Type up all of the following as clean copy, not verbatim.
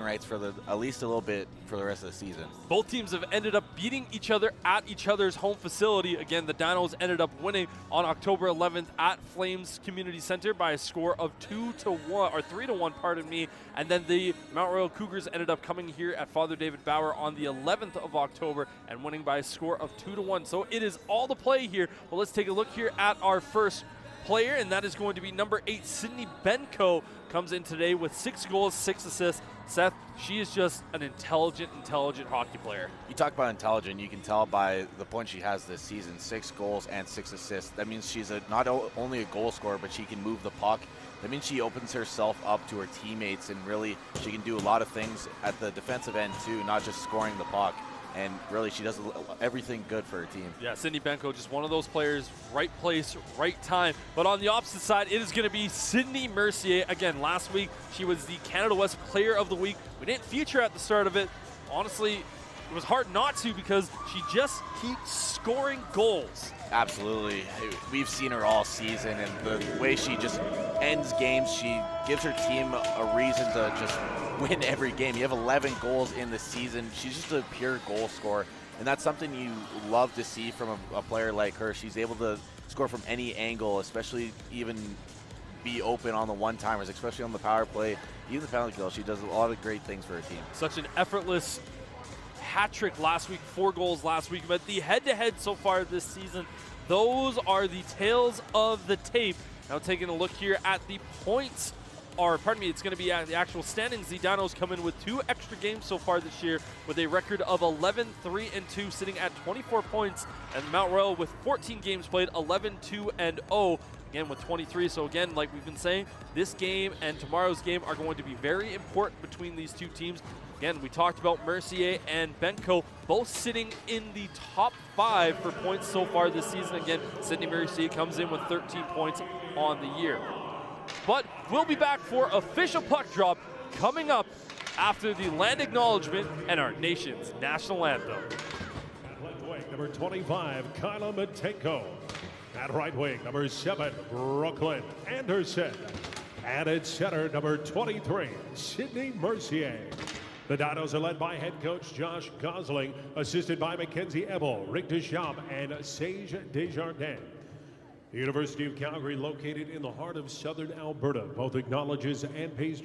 rights for at least a little bit for the rest of the season. Both teams have ended up beating each other at each other's home facility. Again, the Dinos ended up winning on October 11th at Flames Community Center by a score of 3-1, pardon me. And then the Mount Royal Cougars ended up coming here at Father David Bauer on the 11th of October and winning by a score of 2-1. So it is all the play here. But let's take a look here at our first player, and that is going to be number 8, Sydney Benko, comes in today with 6 goals, 6 assists. Seth, she is just an intelligent hockey player. You talk about intelligent, you can tell by the points she has this season, 6 goals and 6 assists. That means she's not only a goal scorer, but she can move the puck. That means she opens herself up to her teammates, and really she can do a lot of things at the defensive end too, not just scoring the puck. And really, she does everything good for her team. Yeah, Sydney Benko, just one of those players, right place, right time. But on the opposite side, it is going to be Sydney Mercier. Again, last week, she was the Canada West Player of the Week. We didn't feature her at the start of it. Honestly, it was hard not to because she just keeps scoring goals. Absolutely. We've seen her all season, and the way she just ends games, she gives her team a reason to just win every game. You have 11 goals in the season. She's just a pure goal scorer, and that's something you love to see from a player like her. She's able to score from any angle, especially even be open on the one-timers, especially on the power play, even the penalty kill. She does a lot of great things for her team. Such an effortless hat trick last week, 4 goals last week, but the head-to-head so far this season, those are the tails of the tape. Now taking a look here at the points, or pardon me, it's going to be at the actual standings. The Dinos come in with 2 extra games so far this year with a record of 11-3-2, sitting at 24 points, and Mount Royal with 14 games played, 11-2-0. Again with 23. So again, like we've been saying, this game and tomorrow's game are going to be very important between these two teams. Again, we talked about Mercier and Benko both sitting in the top 5 for points so far this season. Again, Sydney Mercier comes in with 13 points on the year. But we'll be back for official puck drop coming up after the land acknowledgement and our nation's national anthem. At left wing, number 25, Kyla Mateiko. At right wing, number 7, Brooklyn Anderson. And at center, number 23, Sydney Mercier. The Dinos are led by head coach Josh Gosling, assisted by Mackenzie Ebel, Rick Deschamps, and Sage Desjardins. The University of Calgary, located in the heart of southern Alberta, both acknowledges and pays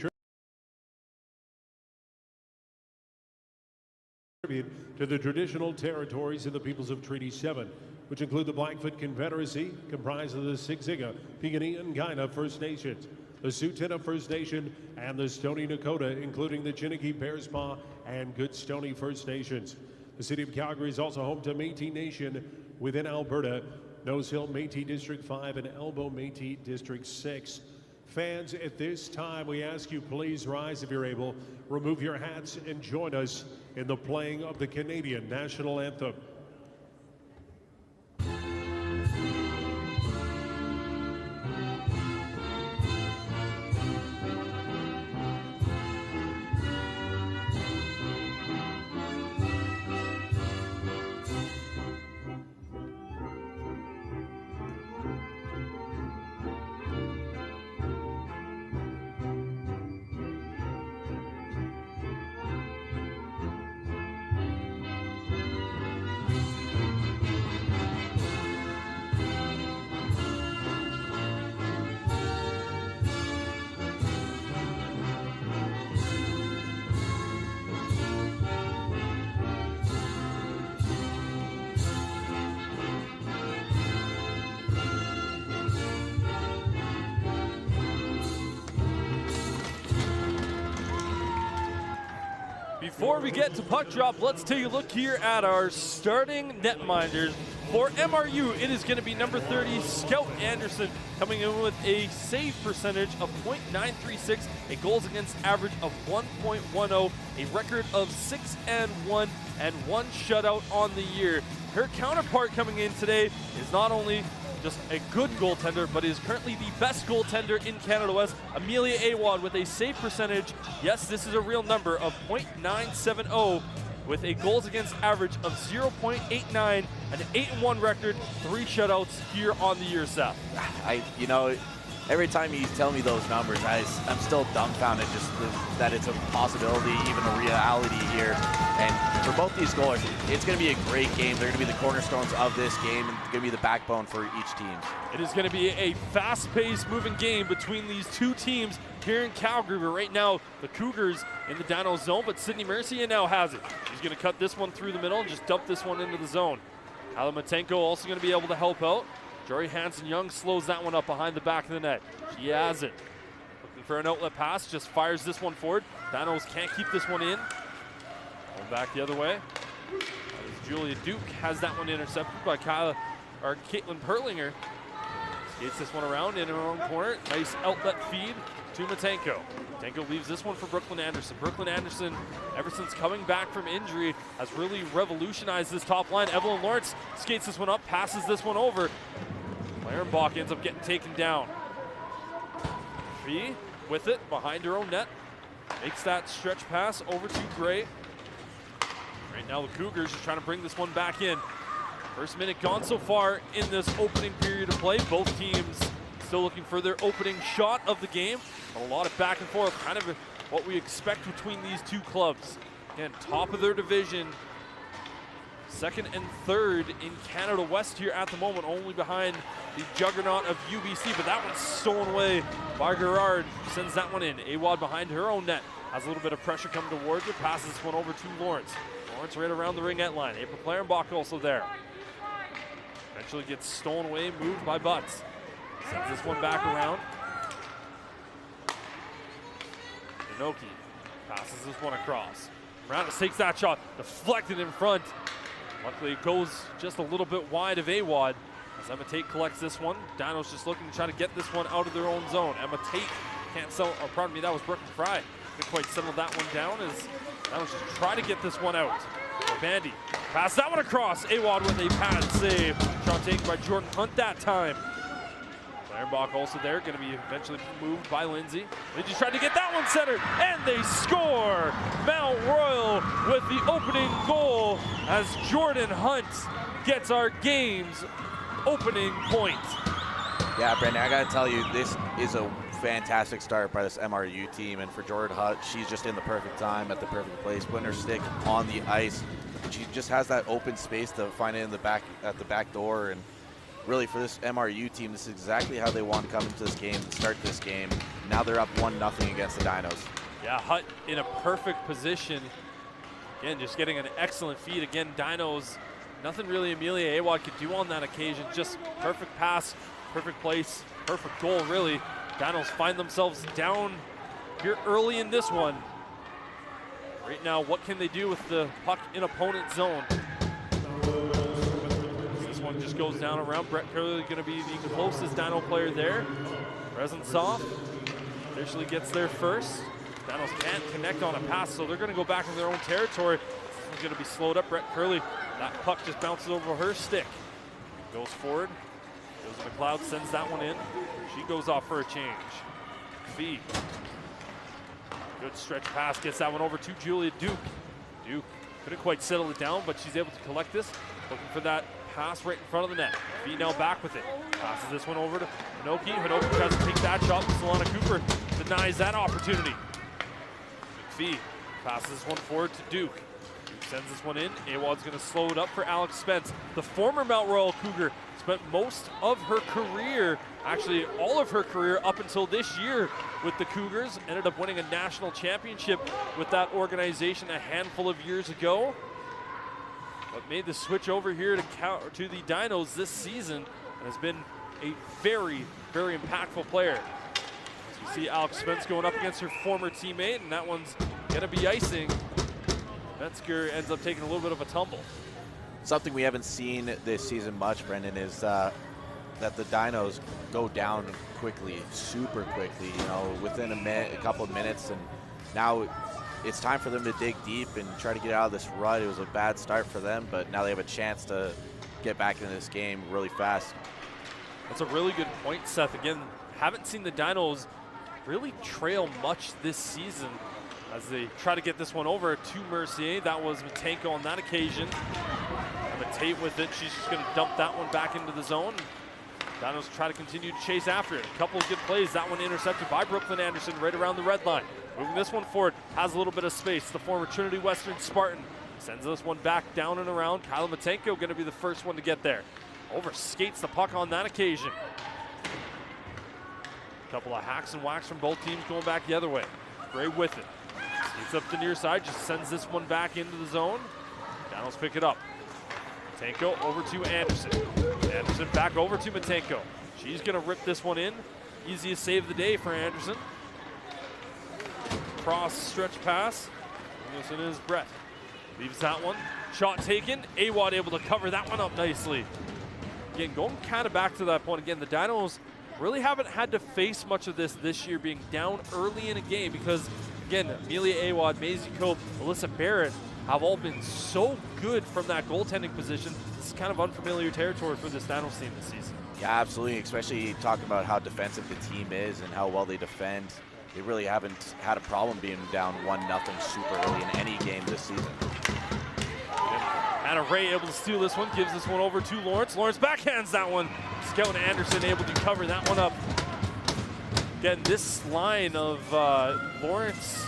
tribute to the traditional territories of the peoples of Treaty 7, which include the Blackfoot Confederacy, comprised of the Siksika, Piikani, and Kainai First Nations, the Tsuut'ina First Nation, and the Stoney Nakoda, including the Chiniki, Bearspaw, and Goodstoney First Nations. The city of Calgary is also home to Métis Nation within Alberta, Nose Hill Métis District 5, and Elbow Métis District 6. Fans, at this time, we ask you please rise if you're able, remove your hats, and join us in the playing of the Canadian National Anthem. Before we get to puck drop, let's take a look here at our starting netminders. For MRU, it is going to be number 30, Scout Anderson, coming in with a save percentage of .936, a goals against average of 1.10, a record of 6-1, and 1 shutout on the year. Her counterpart coming in today is not only just a good goaltender, but is currently the best goaltender in Canada West, Amelia Awad, with a save percentage, yes, this is a real number, of .970, with a goals against average of 0.89, an 8-1 record, 3 shutouts here on the year, Seth. You know, every time you tell me those numbers, I'm still dumbfounded just that it's a possibility, even a reality here. And for both these goalers, it's going to be a great game. They're going to be the cornerstones of this game and going to be the backbone for each team. It is going to be a fast-paced, moving game between these two teams here in Calgary. But right now, the Cougars in the Dino zone, but Sydney Mercier now has it. She's going to cut this one through the middle and just dump this one into the zone. Kyla Matenko also going to be able to help out. Jory Hansen-Young slows that one up behind the back of the net. She has it. Looking for an outlet pass, just fires this one forward. Dinos can't keep this one in. Going back the other way. As Julia Duke has that one intercepted by Caitlin Perlinger. Skates this one around in her own corner. Nice outlet feed to Matenko. Matenko leaves this one for Brooklyn Anderson. Brooklyn Anderson, ever since coming back from injury, has really revolutionized this top line. Evelyn Lawrence skates this one up, passes this one over. Clarenbach ends up getting taken down. Fee with it behind her own net. Makes that stretch pass over to Gray. Right now the Cougars are trying to bring this one back in. First minute gone so far in this opening period of play. Both teams still looking for their opening shot of the game. But a lot of back and forth, kind of what we expect between these two clubs. Again, top of their division, second and third in Canada West here at the moment, only behind the juggernaut of UBC, but that one's stolen away by Gerard. Sends that one in. Awad behind her own net. Has a little bit of pressure coming towards her. Passes this one over to Lawrence. Lawrence right around the ringette line. April Clarenbach also there. Eventually gets stolen away, moved by Butts. Sends this one back around. Inoki passes this one across. Morales takes that shot, deflected in front. Luckily it goes just a little bit wide of Awad. As Emma Tate collects this one. Dinos just looking to try to get this one out of their own zone. Emma Tate can't settle, or pardon me, that was Brooklyn Fry. Didn't quite settle that one down as Dinos just try to get this one out. So Bandy pass that one across. Awad with a pad save. Shot taken by Jordan Hunt that time. Clarenbach also there, going to be eventually moved by Lindsay. They just tried to get that one centered, and they score! Mount Royal with the opening goal as Jordan Hunt gets our game's opening point. Yeah, Brendan, I got to tell you, this is a fantastic start by this MRU team, and for Jordan Hunt, she's just in the perfect time at the perfect place, putting her stick on the ice. She just has that open space to find it in the back at the back door, and really for this MRU team, this is exactly how they want to come into this game and start this game. Now they're up 1-0 against the Dinos. Yeah, Hutt in a perfect position. Again, just getting an excellent feed. Again, Dinos, nothing really Amelia Awad could do on that occasion. Just perfect pass, perfect place, perfect goal, really. Dinos find themselves down here early in this one. Right now, what can they do with the puck in opponent zone? This one just goes down around. Brett Curley going to be the closest Dino player there. Rezensov officially gets there first. Dinos can't connect on a pass, so they're going to go back in their own territory. This one's going to be slowed up. Brett Curley, that puck just bounces over her stick. Goes forward. Josie McLeod sends that one in. She goes off for a change. Fee. Good stretch pass, gets that one over to Julia Duke. Duke couldn't quite settle it down, but she's able to collect this. Looking for that pass right in front of the net. Fee now back with it. Passes this one over to Hinoki. Hinoki tries to take that shot, but Solana Cooper denies that opportunity. Fee passes this one forward to Duke. Duke sends this one in. Awad's going to slow it up for Alex Spence. The former Mount Royal Cougar spent most of her career, actually all of her career up until this year with the Cougars. Ended up winning a national championship with that organization a handful of years ago. But made the switch over here to the Dinos this season and has been a very, very impactful player. As you see Alex Spence going up against her former teammate, and that one's gonna be icing. Metzger ends up taking a little bit of a tumble. Something we haven't seen this season much, Brendan, is that the Dinos go down quickly, super quickly, you know, within a couple of minutes, and now it's time for them to dig deep and try to get out of this rut. It was a bad start for them, but now they have a chance to get back into this game really fast. That's a really good point, Seth. Again, haven't seen the Dinos really trail much this season as they try to get this one over to Mercier. That was Matenko on that occasion. Emma Tate with it. She's just going to dump that one back into the zone. Dinos try to continue to chase after it. A couple of good plays. That one intercepted by Brooklyn Anderson right around the red line. Moving this one forward, has a little bit of space. The former Trinity Western Spartan sends this one back down and around. Kyla Matenko going to be the first one to get there. Over skates the puck on that occasion. A couple of hacks and whacks from both teams going back the other way. Gray with it. Skates up the near side, just sends this one back into the zone. Dinos pick it up. Matenko over to Anderson. Anderson back over to Matenko. She's going to rip this one in. Easiest save of the day for Anderson. Cross stretch pass. Anderson is Brett. Leaves that one. Shot taken. Awad able to cover that one up nicely. Again, going kind of back to that point. Again, the Dinos really haven't had to face much of this year, being down early in a game because, again, Amelia Awad, Maisie Cope, Alyssa Barrett have all been so good from that goaltending position. This is kind of unfamiliar territory for this Dinos team this season. Yeah, absolutely, especially talking about how defensive the team is and how well they defend. They really haven't had a problem being down 1-0 super early in any game this season. Anna Ray able to steal this one, gives this one over to Lawrence. Lawrence backhands that one. Scout Anderson able to cover that one up. Again, this line of Lawrence,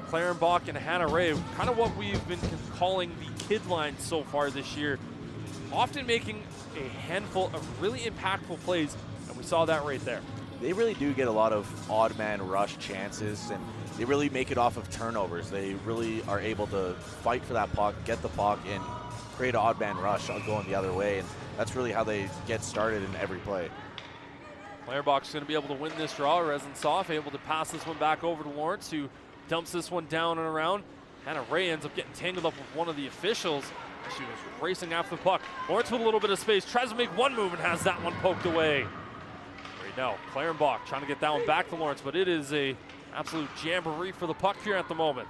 Clarenbach, and Hannah Ray, kind of what we've been calling the kid line so far this year. Often making a handful of really impactful plays, and we saw that right there. They really do get a lot of odd man rush chances, and they really make it off of turnovers. They really are able to fight for that puck, get the puck, and create an odd man rush going the other way, and that's really how they get started in every play. Clarenbach's going to be able to win this draw. Rezensov able to pass this one back over to Lawrence, who dumps this one down and around. Hannah Ray ends up getting tangled up with one of the officials. She was racing after the puck. Lawrence with a little bit of space, tries to make one move and has that one poked away. Right now, Clarenbach trying to get that one back to Lawrence, but it is a absolute jamboree for the puck here at the moment.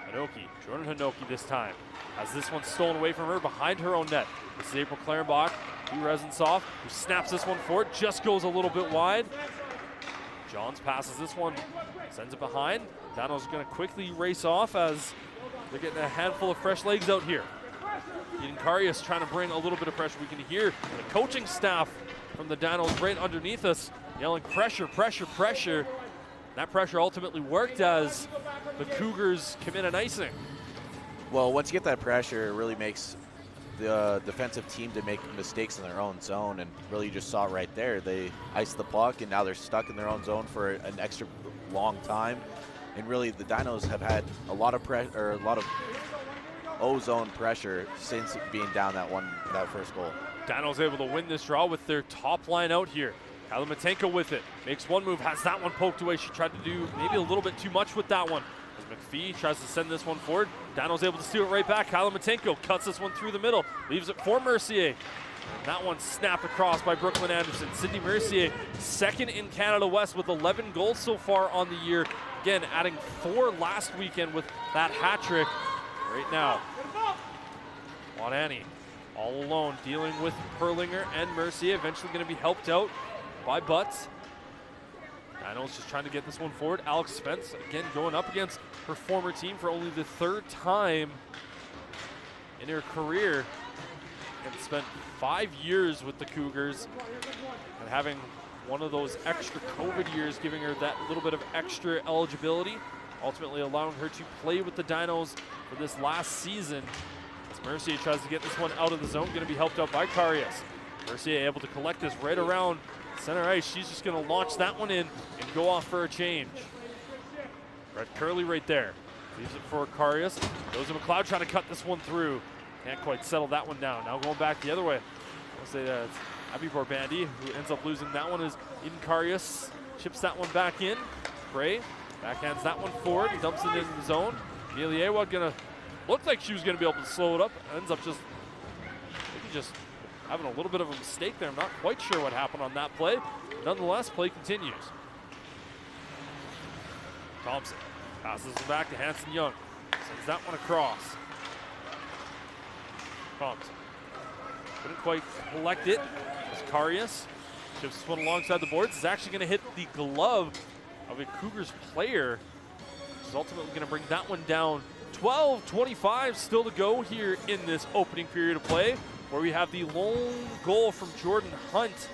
Hinoki, Jordan Hinoki this time, has this one stolen away from her behind her own net. This is April Clarenbach to Rezensov, who snaps this one forward, just goes a little bit wide. Johns passes this one, sends it behind. Dano's going to quickly race off as they're getting a handful of fresh legs out here. Eden Karius trying to bring a little bit of pressure. We can hear the coaching staff from the Dinos right underneath us yelling pressure, pressure, pressure. That pressure ultimately worked as the Cougars commit an icing. Well, once you get that pressure, it really makes the defensive team to make mistakes in their own zone, and really you just saw it right there. They iced the puck, and now they're stuck in their own zone for an extra long time. And really, the Dinos have had a lot of pressure, or a lot of O-zone pressure since being down that first goal. Dinos able to win this draw with their top line out here. Kyla Matenko with it, makes one move, has that one poked away. She tried to do maybe a little bit too much with that one. As McPhee tries to send this one forward, Dinos able to steal it right back. Kyla Matenko cuts this one through the middle, leaves it for Mercier. And that one snapped across by Brooklyn Anderson. Sydney Mercier, second in Canada West with 11 goals so far on the year. Again, adding 4 last weekend with that hat trick. Right now, Wadani all alone dealing with Perlinger and Mercier. Eventually going to be helped out by Butts. Dinos just trying to get this one forward. Alex Spence, again, going up against her former team for only the 3rd time in her career. And spent 5 years with the Cougars, and having one of those extra COVID years giving her that little bit of extra eligibility, ultimately allowing her to play with the Dinos for this last season. As Mercier tries to get this one out of the zone, going to be helped out by Karius. Mercier able to collect this right around center ice. She's just going to launch that one in and go off for a change. Brett Curley right there. Leaves it for Karius. Goes to McLeod trying to cut this one through. Can't quite settle that one down. Now going back the other way. I'll say that it's Abby Barbandi who ends up losing that one as Eden Karius chips that one back in. Gray backhands that one forward, dumps it into the zone. Amelia Awad gonna look like she was gonna be able to slow it up. Ends up just maybe just having a little bit of a mistake there. I'm not quite sure what happened on that play. Nonetheless, play continues. Thompson passes it back to Hanson Young. Sends that one across. Thompson couldn't quite collect it. As Karius chips this one alongside the boards. It's actually going to hit the glove of a Cougars player, which is ultimately going to bring that one down. 12:25 still to go here in this opening period of play, where we have the lone goal from Jordan Hunt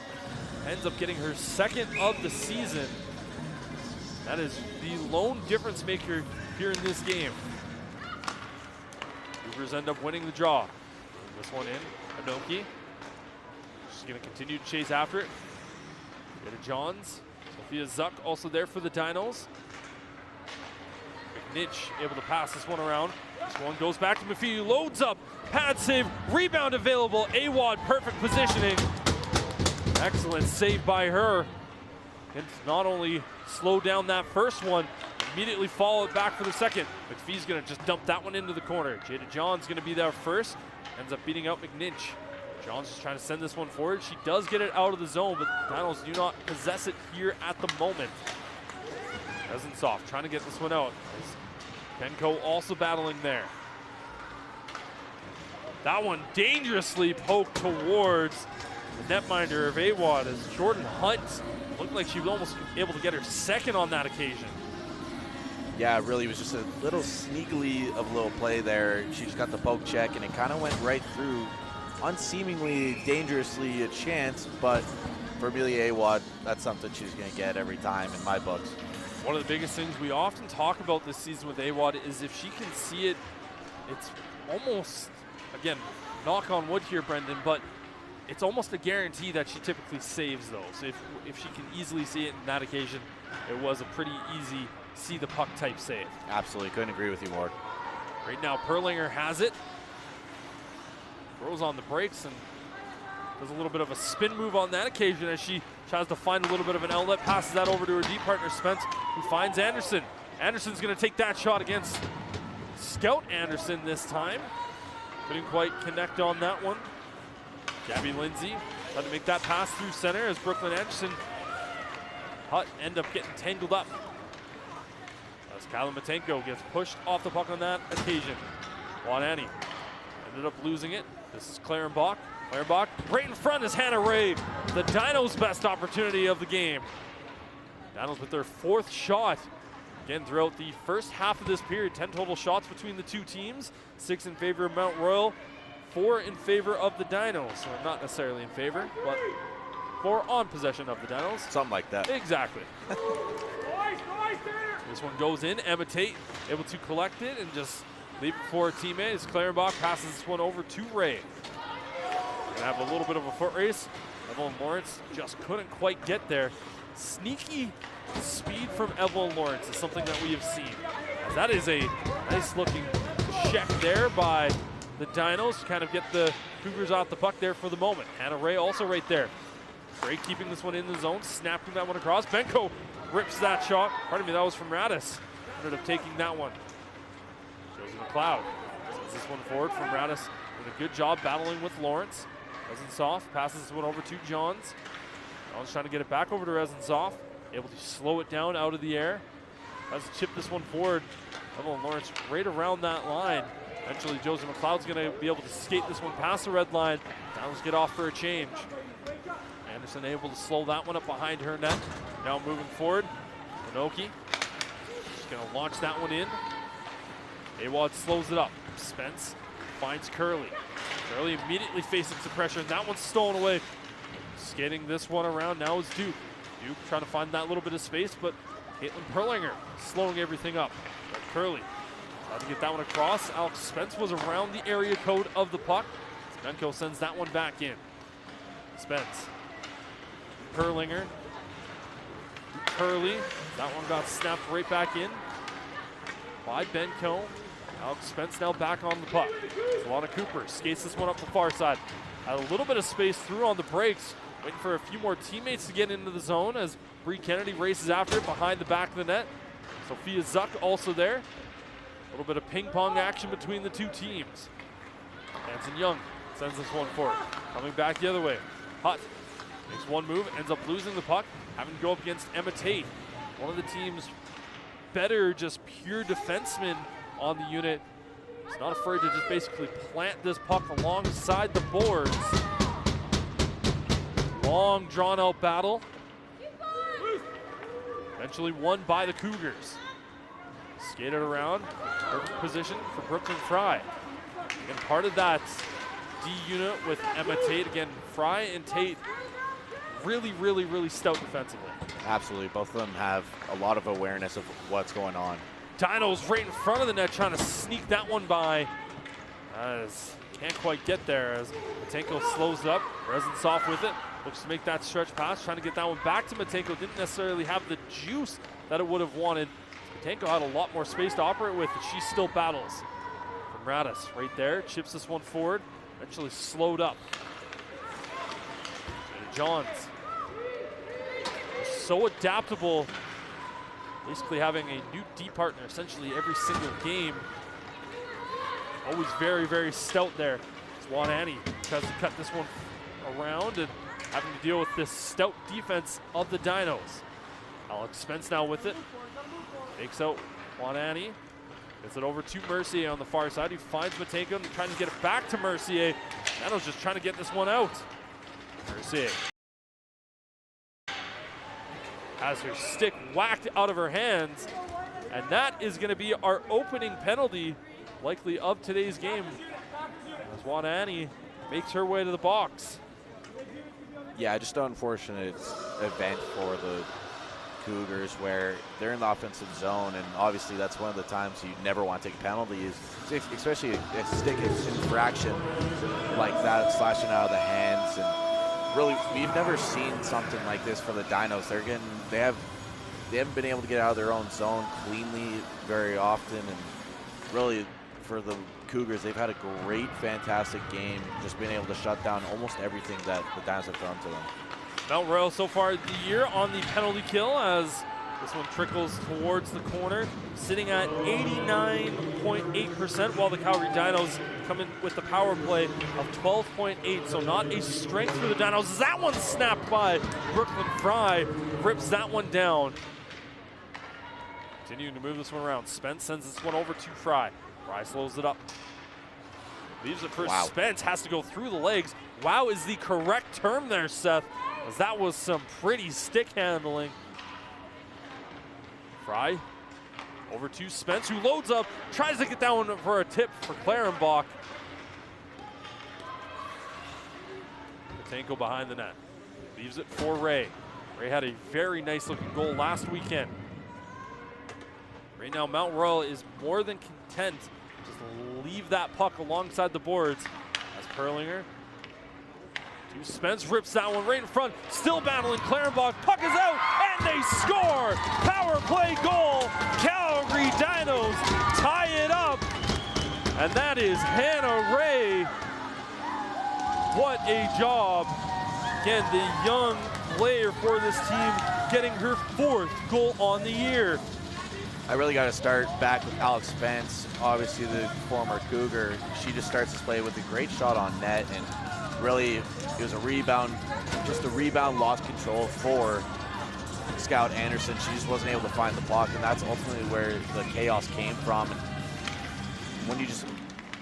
ends up getting her second of the season. That is the lone difference maker here in this game. Cougars end up winning the draw. This one in, Anoki. She's gonna continue to chase after it. Get to Johns. Sophia Zuck also there for the Dinos. McNitch able to pass this one around. This one goes back to Mafiu, loads up, pad save, rebound available. Awad, perfect positioning. Excellent save by her. And not only slow down that first one, immediately follow it back for the second. McPhee's gonna just dump that one into the corner. Jada John's gonna be there first, ends up beating out McNinch. John's just trying to send this one forward. She does get it out of the zone, but the Dinos do not possess it here at the moment. Reznsoff trying to get this one out. Benko also battling there. That one dangerously poked towards the netminder of Awad as Jordan Hunt looked like she was almost able to get her second on that occasion. Yeah, it really was just a little sneakily of a little play there. She just got the poke check, and it kind of went right through, unseemingly dangerously a chance, but for Amelia Awad, that's something she's going to get every time in my books. One of the biggest things we often talk about this season with Awad is if she can see it, it's almost, again, knock on wood here, Brendan, but it's almost a guarantee that she typically saves those. If she can easily see it in that occasion, it was a pretty easy see the puck type save. Absolutely, couldn't agree with you more. Right now, Perlinger has it. Throws on the brakes and does a little bit of a spin move on that occasion as she tries to find a little bit of an outlet, passes that over to her deep partner, Spence, who finds Anderson. Anderson's gonna take that shot against Scout Anderson this time. Couldn't quite connect on that one. Gabby Lindsay tried to make that pass through center as Brooklyn Anderson Hutt end up getting tangled up. As Kalamatenko gets pushed off the puck on that occasion. Wanani ended up losing it. This is Clarenbach. Clarenbach right in front is Hannah Ray. The Dinos' best opportunity of the game. Dinos with their fourth shot. Again, throughout the first half of this period, 10 total shots between the two teams. 6 in favor of Mount Royal, 4 in favor of the Dinos. So not necessarily in favor, but 4 on possession of the Dinos. Something like that. Exactly. This one goes in. Emma Tate able to collect it and just leave it for her teammate as Clarenbach passes this one over to Ray. Gonna have a little bit of a foot race. Evelyn Lawrence just couldn't quite get there. Sneaky speed from Evelyn Lawrence is something that we have seen. As that is a nice looking check there by the Dinos to kind of get the Cougars off the puck there for the moment. Hannah Ray also right there. Ray keeping this one in the zone, snapping that one across. Benko rips that shot. Pardon me, that was from Radis. Ended up taking that one. Josie McLeod sends this one forward from Radis. Did a good job battling with Lawrence. Reznsoff passes this one over to Johns. Johns trying to get it back over to Reznsoff. Able to slow it down out of the air. Tries to chip this one forward. Evelyn Lawrence right around that line. Eventually Josie McLeod's gonna be able to skate this one past the red line. Downs get off for a change. Anderson able to slow that one up behind her net. Now moving forward, Inoki. Just gonna launch that one in. Awad slows it up. Spence finds Curley. Curley immediately facing some pressure, and that one's stolen away. Skating this one around now is Duke. Duke trying to find that little bit of space, but Caitlin Perlinger slowing everything up. But Curley tried to get that one across. Alex Spence was around the area code of the puck. Benko sends that one back in. Spence. Perlinger. Curley. That one got snapped right back in by Benko. Alex Spence now back on the puck. Solana Cooper skates this one up the far side. Had a little bit of space through on the breaks. Waiting for a few more teammates to get into the zone as Bree Kennedy races after it behind the back of the net. Sophia Zuck also there. A little bit of ping pong action between the two teams. Hanson Young sends this one forward. Coming back the other way. Hutt makes one move, ends up losing the puck, having to go up against Emma Tate. One of the team's better just pure defensemen on the unit. He's not afraid to just basically plant this puck alongside the boards. Long drawn out battle. Eventually won by the Cougars. Skated around, perfect position for Brooklyn Fry. And part of that D unit with Emma Tate. Again, Fry and Tate really, really, really stout defensively. Absolutely. Both of them have a lot of awareness of what's going on. Dinos right in front of the net trying to sneak that one by. As can't quite get there as Matenko slows it up. Reznitsov with it. Looks to make that stretch pass. Trying to get that one back to Matenko. Didn't necessarily have the juice that it would have wanted. Matenko had a lot more space to operate with, and she still battles. From Radis right there. Chips this one forward. Eventually slowed up. And Johns. So adaptable. Basically having a new D partner essentially every single game. Always very, very stout there. Swanani tries to cut this one around and having to deal with this stout defense of the Dinos. Alex Spence now with it. Takes out Swanani. Gets it over to Mercier on the far side. He finds Matenko and trying to get it back to Mercier. Dinos just trying to get this one out. Mercier has her stick whacked out of her hands. And that is going to be our opening penalty, likely of today's game, as Swanani makes her way to the box. Yeah, just an unfortunate event for the Cougars where they're in the offensive zone, and obviously that's one of the times you never want to take a penalty, especially a stick infraction like that, slashing out of the hands. And really, we've never seen something like this for the Dinos. They haven't been able to get out of their own zone cleanly very often, and really for the Cougars, they've had a great, fantastic game, just being able to shut down almost everything that the Dinos have thrown to them. Mount Royal so far the year on the penalty kill as this one trickles towards the corner, sitting at 89.8%, while the Calgary Dinos come in with the power play of 12.8, so not a strength for the Dinos. That one snapped by Brooklyn Fry, rips that one down. Continuing to move this one around. Spence sends this one over to Fry. Fry slows it up. Leaves it for Spence, has to go through the legs. Wow is the correct term there, Seth, as that was some pretty stick handling. Fry over to Spence, who loads up, tries to get that one for a tip for Clarenbach. Matenko behind the net. Leaves it for Ray. Ray had a very nice looking goal last weekend. Right now, Mount Royal is more than content to just leave that puck alongside the boards. As Perlinger to Spence, rips that one right in front. Still battling Clarenbach. Puck is out, and they score! Power play goal. Calgary Dinos tie it up, and that is Hannah Ray. What a job. Again, the young player for this team getting her 4th goal on the year. I really got to start back with Alex Spence, obviously the former Cougar. She just starts this play with a great shot on net, and really it was a rebound, just a rebound, lost control for Scout Anderson. She just wasn't able to find the block, and that's ultimately where the chaos came from. And when you just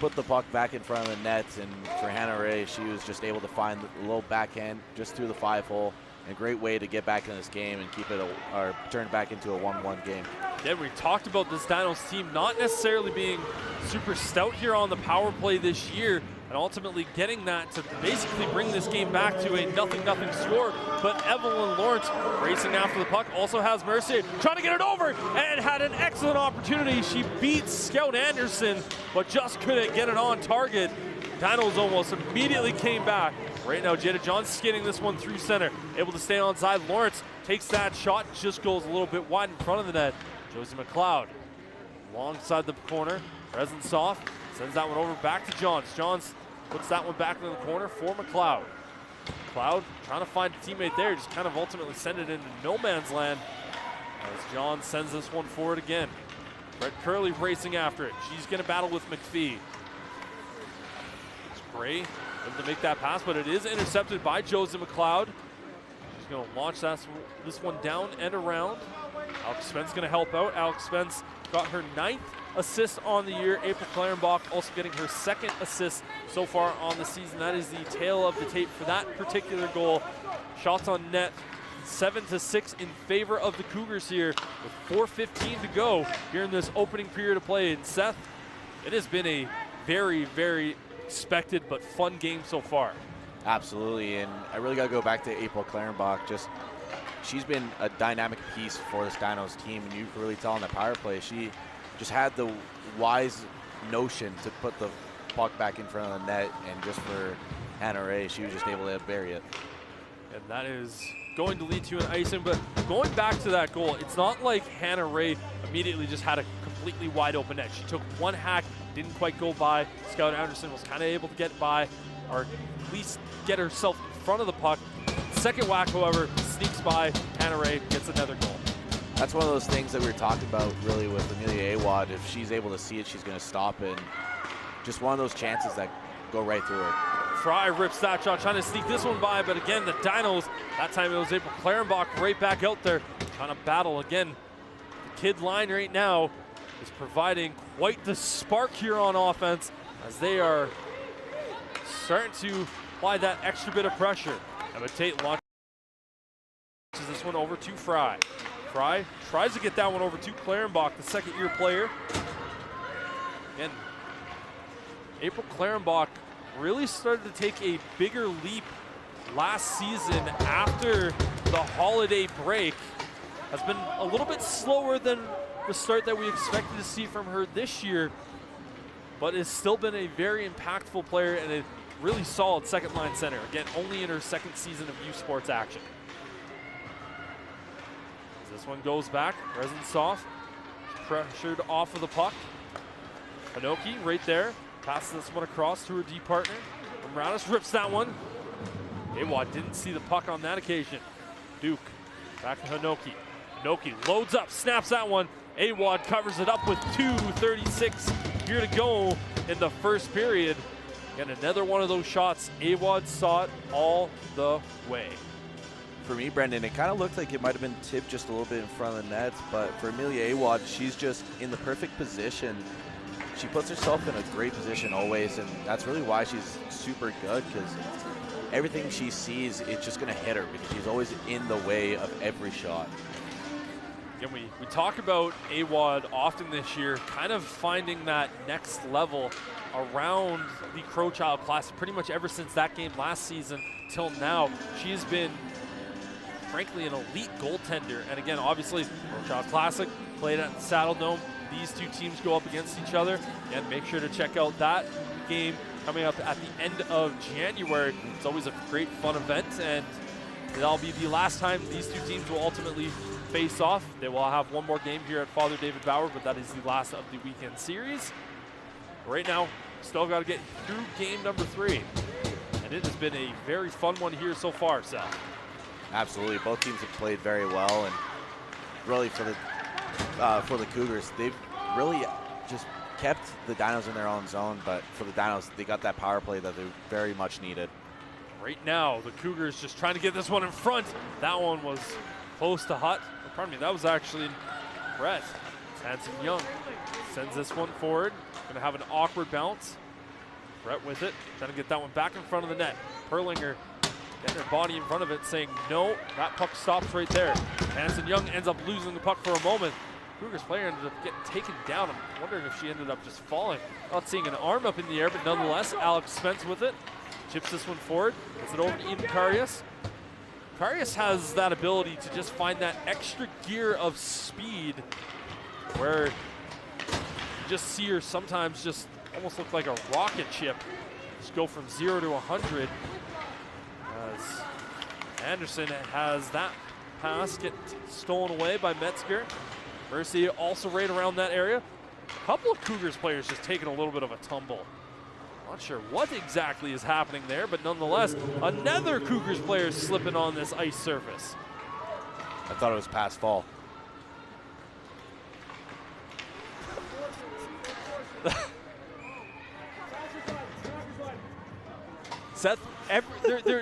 put the puck back in front of the net, and for Hannah Ray, she was just able to find a little backhand just through the 5-hole. A great way to get back in this game and keep it or turn it back into a 1-1 game. Again, we talked about this Dinos team not necessarily being super stout here on the power play this year, and ultimately getting that to basically bring this game back to a 0-0 score. But Evelyn Lawrence racing after the puck, also has Mercier trying to get it over, and had an excellent opportunity. She beats Scout Anderson, but just couldn't get it on target. Dinos almost immediately came back. Right now, Jada Johns skidding this one through center, able to stay onside. Lawrence takes that shot, just goes a little bit wide in front of the net. Josie McLeod alongside the corner. Reznitsov sends that one over back to Johns. Johns puts that one back in the corner for McLeod. McLeod trying to find a teammate there, just kind of ultimately send it into no man's land as Johns sends this one forward again. Brett Curley racing after it. She's going to battle with McPhee. It's Gray able to make that pass, but it is intercepted by Josie McLeod. She's going to launch this one down and around. Alex Spence going to help out. Alex Spence got her 9th assist on the year. April Clarenbach also getting her 2nd assist so far on the season. That is the tail of the tape for that particular goal. Shots on net 7-6 in favor of the Cougars here with 4:15 to go here in this opening period of play. And Seth, it has been a very, very expected but fun game so far. Absolutely, and I really got to go back to April Clarenbach. She's been a dynamic piece for this Dinos team, and you can really tell on the power play. She just had the wise notion to put the puck back in front of the net, and just for Hannah Ray, she was just able to bury it. And that is going to lead to an icing, but going back to that goal, it's not like Hannah Ray immediately just had a completely wide open net. She took one hack, didn't quite go by. Scout Anderson was kind of able to get by, or at least get herself in front of the puck. Second whack, however, sneaks by. Hannah Ray gets another goal. That's one of those things that we were talking about really with Amelia Awad. If she's able to see it, she's going to stop it. And just one of those chances that go right through her. Fry rips that shot, trying to sneak this one by, but again, the Dinos, that time it was April Clarenbach right back out there, trying to battle again. The kid line right now is providing quite the spark here on offense as they are starting to apply that extra bit of pressure. Emma Tate launches this one over to Fry. Fry tries to get that one over to Clarenbach, the second-year player. Again, April Clarenbach really started to take a bigger leap last season after the holiday break. Has been a little bit slower than the start that we expected to see from her this year, but has still been a very impactful player and a really solid second-line center. Again, only in her second season of U Sports action. As this one goes back, Reznitsov pressured off of the puck. Hanoki right there. Passes this one across to her D partner. Ramradis rips that one. Awad didn't see the puck on that occasion. Duke back to Hanoki. Hanoki loads up, snaps that one. Awad covers it up with 2:36 here to go in the first period. And another one of those shots, Awad saw it all the way. For me, Brendan, it kind of looked like it might have been tipped just a little bit in front of the net, but for Amelia Awad, she's just in the perfect position. She puts herself in a great position always, and that's really why she's super good, because everything she sees, it's just going to hit her because she's always in the way of every shot. Again, we talk about Awad often this year, kind of finding that next level around the Crowchild class. Pretty much ever since that game last season till now, she has been, frankly, an elite goaltender. And again, obviously, Crowchild Classic played at the Saddle Dome. These two teams go up against each other, and make sure to check out that game coming up at the end of January. It's always a great, fun event, and that'll be the last time these two teams will ultimately face off. They will have one more game here at Father David Bauer, but that is the last of the weekend series. Right now, still got to get through game number 3, and it has been a very fun one here so far, Sal. Absolutely, both teams have played very well, and really for the Cougars, they've really just kept the Dinos in their own zone, but for the Dinos, they got that power play that they very much needed. Right now, the Cougars just trying to get this one in front. That one was close to Hutt. Oh, pardon me, that was actually Brett. Hanson Young sends this one forward. Gonna have an awkward bounce. Brett with it, trying to get that one back in front of the net. Perlinger getting her body in front of it, saying no. That puck stops right there. Hanson Young ends up losing the puck for a moment. Cougars player ended up getting taken down. I'm wondering if she ended up just falling. Not seeing an arm up in the air, but nonetheless, Alex Spence with it. Chips this one forward, gets it over to Eden Karius. Karius has that ability to just find that extra gear of speed where you just see her sometimes just almost look like a rocket ship. Just go from 0 to 100. As Anderson has that pass get stolen away by Metzger. Mercy also right around that area. A couple of Cougars players just taking a little bit of a tumble. Not sure what exactly is happening there, but nonetheless, another Cougars player slipping on this ice surface. I thought it was pass fall. Seth,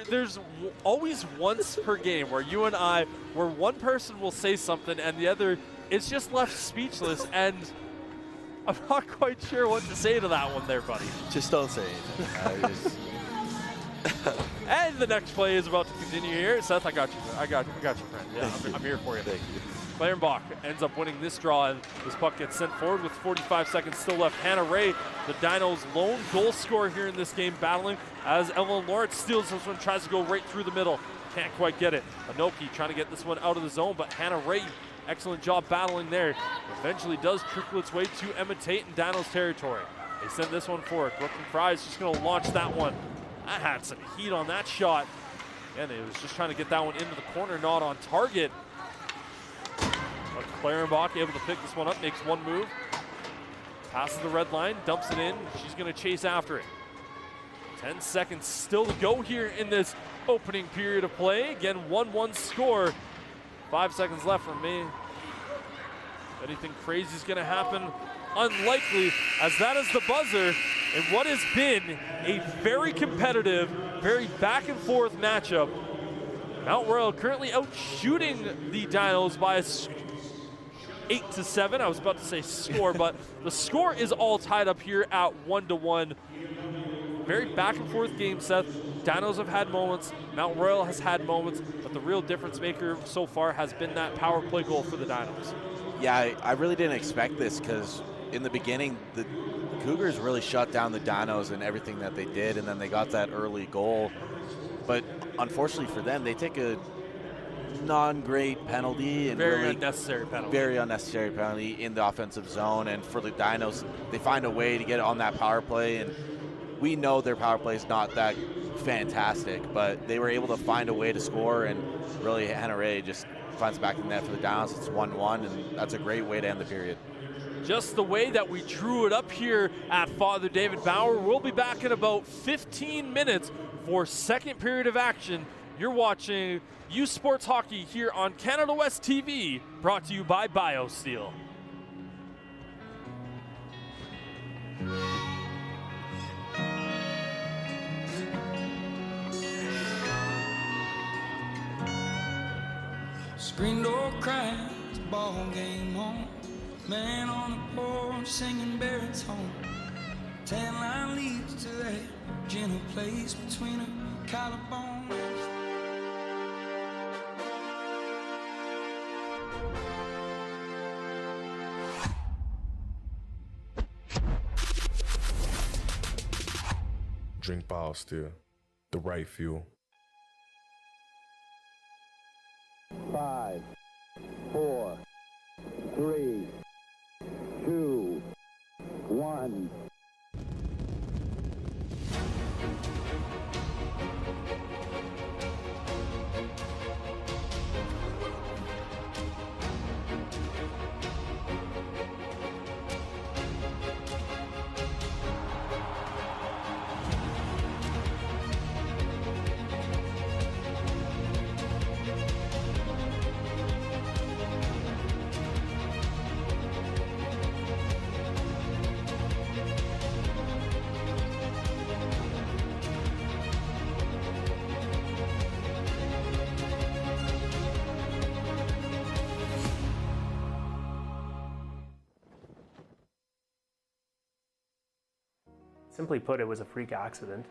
there's always once per game where you and I, where one person will say something and the other is just left speechless, and I'm not quite sure what to say to that one there, buddy. Just don't say anything. And the next play is about to continue here. Seth, I got you. I got you, friend. Yeah, I'm here for you. Thank you. Clarenbach ends up winning this draw, and this puck gets sent forward with 45 seconds still left. Hannah Ray, the Dinos' lone goal scorer here in this game, battling as Evelyn Lawrence steals this one, tries to go right through the middle. Can't quite get it. Anoki trying to get this one out of the zone, but Hannah Ray, excellent job battling there. Eventually does trickle its way to Emma Tate in Dinos territory. They send this one forward. Brooklyn Fry is just going to launch that one. I had some heat on that shot. And it was just trying to get that one into the corner, not on target. But Clarenbach able to pick this one up, makes one move. Passes the red line, dumps it in. She's going to chase after it. 10 seconds still to go here in this opening period of play. Again, 1-1 score. 5 seconds left for me. If anything crazy is going to happen, unlikely, as that is the buzzer in what has been a very competitive, very back and forth matchup. Mount Royal currently out shooting the Dinos by 8-7. I was about to say score, but the score is all tied up here at 1-1. Very back and forth game, Seth. Dinos have had moments, Mount Royal has had moments, but the real difference maker so far has been that power play goal for the Dinos. Yeah, I really didn't expect this, because in the beginning, the Cougars really shut down the Dinos and everything that they did, and then they got that early goal. But unfortunately for them, they take a non-great penalty. And very really unnecessary penalty. Very unnecessary penalty in the offensive zone. And for the Dinos, they find a way to get on that power play. And we know their power play is not that fantastic, but they were able to find a way to score. And really, Hannah Ray just finds back in the net for the Dinos. It's 1-1, and that's a great way to end the period. Just the way that we drew it up here at Father David Bauer. We'll be back in about 15 minutes for second period of action. You're watching U Sports Hockey here on Canada West TV, brought to you by BioSteel. Screen door cracks, ball game on. Man on the porch singing baritone. Tan line leads to that gentle place between her collarbones. Drink BioSteel, the right fuel. 5, 4, 3, 2, 1. Simply put, it was a freak accident.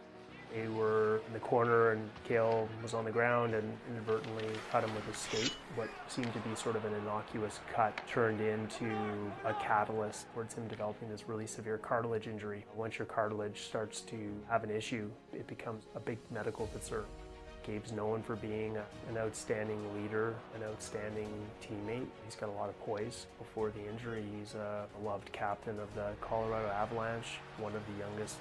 They were in the corner and Kale was on the ground and inadvertently cut him with a skate. What seemed to be sort of an innocuous cut turned into a catalyst towards him developing this really severe cartilage injury. Once your cartilage starts to have an issue, it becomes a big medical concern. Gabe's known for being an outstanding leader, an outstanding teammate. He's got a lot of poise. Before the injury, he's a beloved captain of the Colorado Avalanche, one of the youngest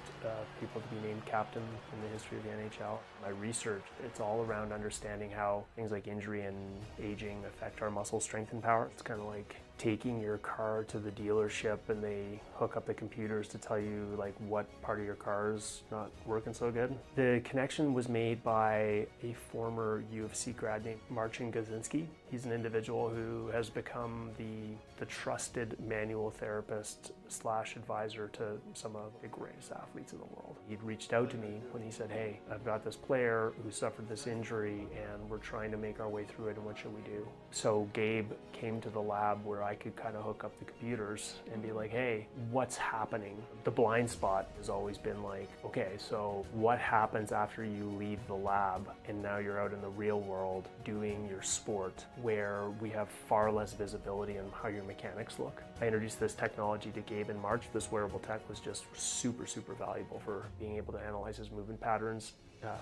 people to be named captain in the history of the NHL. My research, it's all around understanding how things like injury and aging affect our muscle strength and power. It's kind of like taking your car to the dealership and they hook up the computers to tell you like what part of your car is not working so good. The connection was made by a former UFC grad named Marcin Gazinski. He's an individual who has become the trusted manual therapist / advisor to some of the greatest athletes in the world. He'd reached out to me when he said, hey, I've got this player who suffered this injury and we're trying to make our way through it, and what should we do? So Gabe came to the lab where I could kind of hook up the computers and be like, hey, what's happening? The blind spot has always been like, okay, so what happens after you leave the lab and now you're out in the real world doing your sport? where we have far less visibility on how your mechanics look. I introduced this technology to Gabe in March. This wearable tech was just super, super valuable for being able to analyze his movement patterns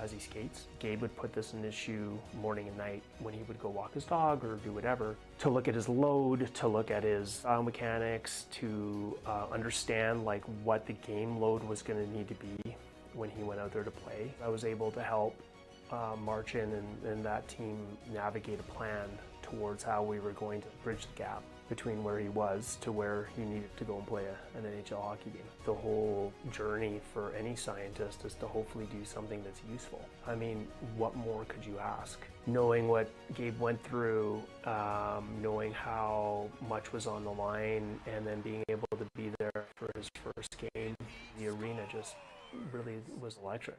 as he skates. Gabe would put this in his shoe morning and night when he would go walk his dog or do whatever, to look at his load, to look at his biomechanics, to understand like what the game load was going to need to be when he went out there to play. I was able to help Marcin and that team navigate a plan towards how we were going to bridge the gap between where he was to where he needed to go and play an NHL hockey game. The whole journey for any scientist is to hopefully do something that's useful. I mean, what more could you ask? Knowing what Gabe went through, knowing how much was on the line, and then being able to be there for his first game, the arena just really was electric.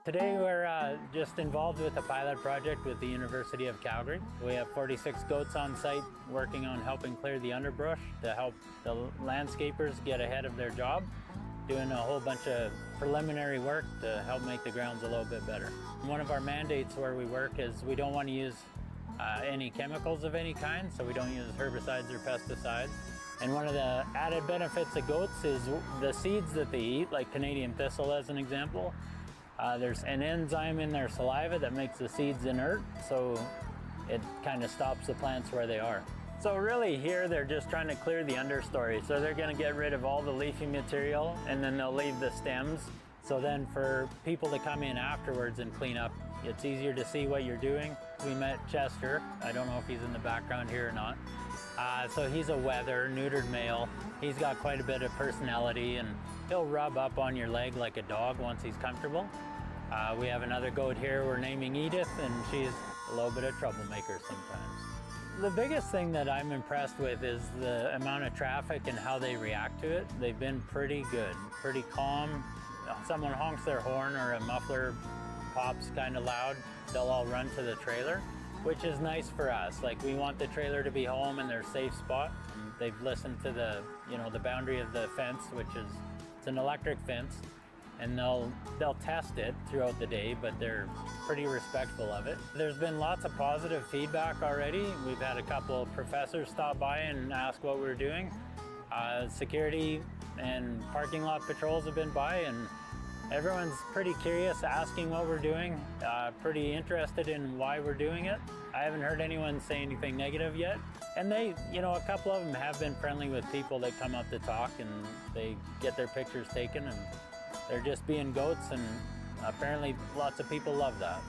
Today we're just involved with a pilot project with the University of Calgary. We have 46 goats on site working on helping clear the underbrush to help the landscapers get ahead of their job, doing a whole bunch of preliminary work to help make the grounds a little bit better. One of our mandates where we work is we don't want to use any chemicals of any kind, so we don't use herbicides or pesticides. And one of the added benefits of goats is the seeds that they eat, like Canadian thistle as an example. There's an enzyme in their saliva that makes the seeds inert, so it kind of stops the plants where they are. So really here they're just trying to clear the understory. So they're going to get rid of all the leafy material and then they'll leave the stems. So then for people to come in afterwards and clean up, it's easier to see what you're doing. We met Chester. I don't know if he's in the background here or not. So he's a wether, neutered male. He's got quite a bit of personality and he'll rub up on your leg like a dog once he's comfortable. We have another goat here we're naming Edith, and she's a little bit of troublemaker sometimes. The biggest thing that I'm impressed with is the amount of traffic and how they react to it. They've been pretty good, pretty calm. If someone honks their horn or a muffler pops kind of loud, they'll all run to the trailer, which is nice for us. Like, we want the trailer to be home and their safe spot. They've listened to the, the boundary of the fence, which is, it's an electric fence, and they'll test it throughout the day, but they're pretty respectful of it. There's been lots of positive feedback already. We've had a couple of professors stop by and ask what we're doing. Security and parking lot patrols have been by, and everyone's pretty curious, asking what we're doing, pretty interested in why we're doing it. I haven't heard anyone say anything negative yet. And they, a couple of them have been friendly with people that come up to talk, and they get their pictures taken, and they're just being goats, and apparently lots of people love that.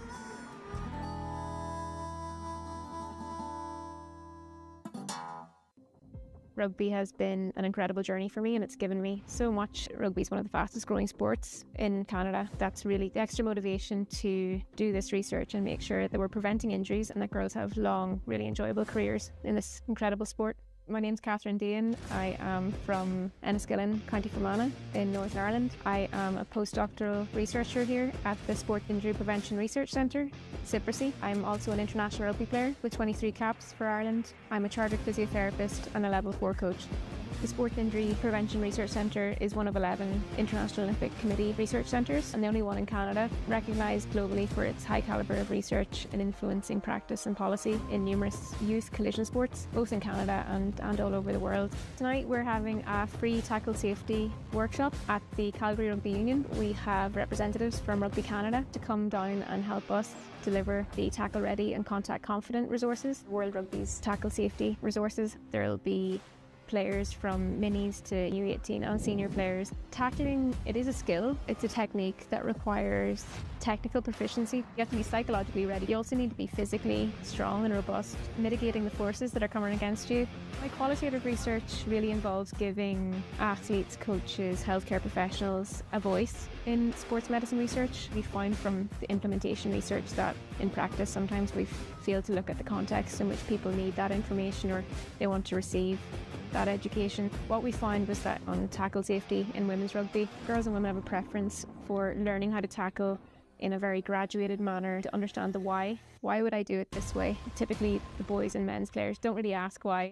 Rugby has been an incredible journey for me, and it's given me so much. Rugby is one of the fastest growing sports in Canada. That's really the extra motivation to do this research and make sure that we're preventing injuries and that girls have long, really enjoyable careers in this incredible sport. My name's Catherine Dean. I am from Enniskillen, County Fermanagh in Northern Ireland. I am a postdoctoral researcher here at the Sport Injury Prevention Research Centre, CIPRC. I'm also an international rugby player with 23 caps for Ireland. I'm a chartered physiotherapist and a level 4 coach. The Sport Injury Prevention Research Centre is one of 11 International Olympic Committee research centres, and the only one in Canada, recognised globally for its high calibre of research and influencing practice and policy in numerous youth collision sports, both in Canada and all over the world. Tonight we're having a free tackle safety workshop at the Calgary Rugby Union. We have representatives from Rugby Canada to come down and help us deliver the tackle ready and contact confident resources, World Rugby's tackle safety resources. There will be players from minis to U18 and senior players. Tackling, it is a skill. It's a technique that requires technical proficiency. You have to be psychologically ready. You also need to be physically strong and robust, mitigating the forces that are coming against you. My qualitative research really involves giving athletes, coaches, healthcare professionals a voice in sports medicine research. We find from the implementation research that in practice sometimes we fail to look at the context in which people need that information or they want to receive that education. What we found was that on tackle safety in women's rugby, girls and women have a preference for learning how to tackle in a very graduated manner to understand the why. Why would I do it this way? Typically, the boys and men's players don't really ask why.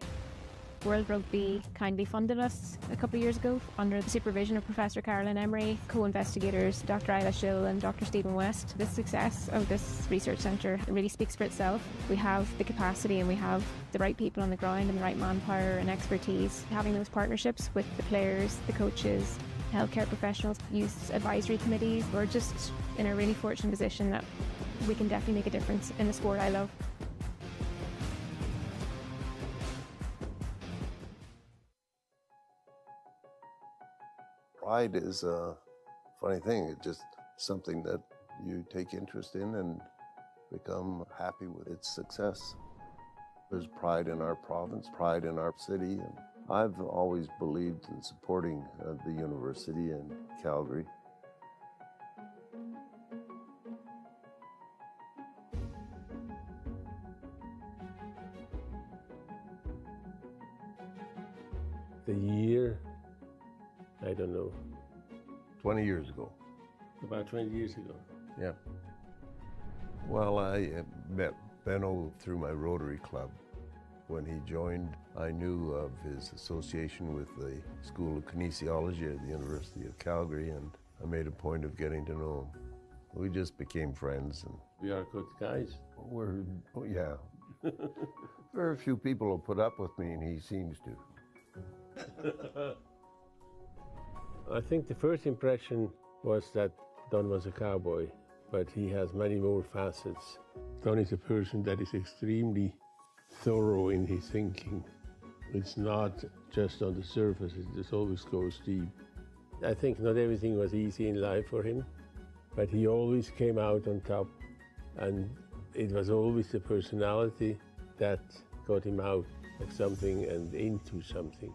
World Rugby kindly funded us a couple of years ago under the supervision of Professor Carolyn Emery, co-investigators Dr. Isla Schill and Dr. Stephen West. The success of this research centre really speaks for itself. We have the capacity and we have the right people on the ground and the right manpower and expertise. Having those partnerships with the players, the coaches, healthcare professionals, youth advisory committees, we're just in a really fortunate position that we can definitely make a difference in the sport I love. Pride is a funny thing. It's just something that you take interest in and become happy with its success. There's pride in our province, pride in our city, and I've always believed in supporting the university in Calgary. The year, I don't know. 20 years ago. About 20 years ago. Yeah. Well, I met Benno through my Rotary Club. When he joined, I knew of his association with the School of Kinesiology at the University of Calgary, and I made a point of getting to know him. We just became friends. And we are good guys. Yeah. Very few people will put up with me, and he seems to. I think the first impression was that Don was a cowboy, but he has many more facets. Don is a person that is extremely thorough in his thinking. It's not just on the surface, it just always goes deep. I think not everything was easy in life for him, but he always came out on top, and it was always the personality that got him out of something and into something.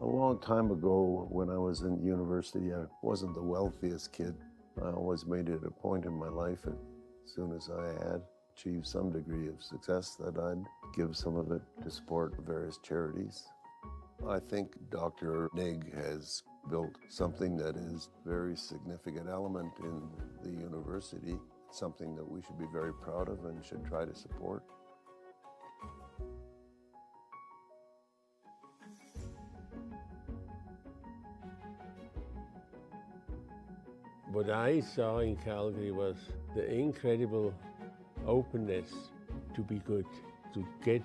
A long time ago, when I was in university, I wasn't the wealthiest kid. I always made it a point in my life, as soon as I had achieved some degree of success, that I'd give some of it to support various charities. I think Dr. Nig has built something that is a very significant element in the university, something that we should be very proud of and should try to support. What I saw in Calgary was the incredible openness to be good, to get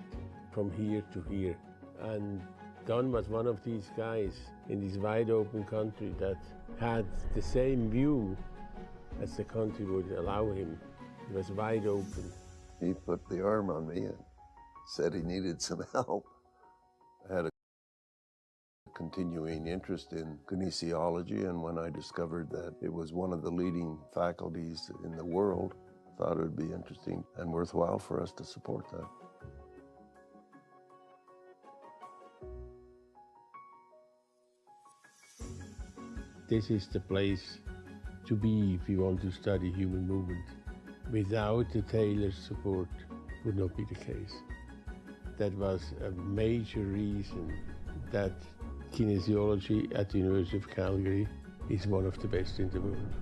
from here to here. And Don was one of these guys in this wide open country that had the same view as the country would allow him. It was wide open. He put the arm on me and said he needed some help. I had a continuing interest in kinesiology, and when I discovered that it was one of the leading faculties in the world, I thought it would be interesting and worthwhile for us to support that. This is the place to be if you want to study human movement. Without the Taylor's support, would not be the case. That was a major reason that kinesiology at the University of Calgary is one of the best in the world.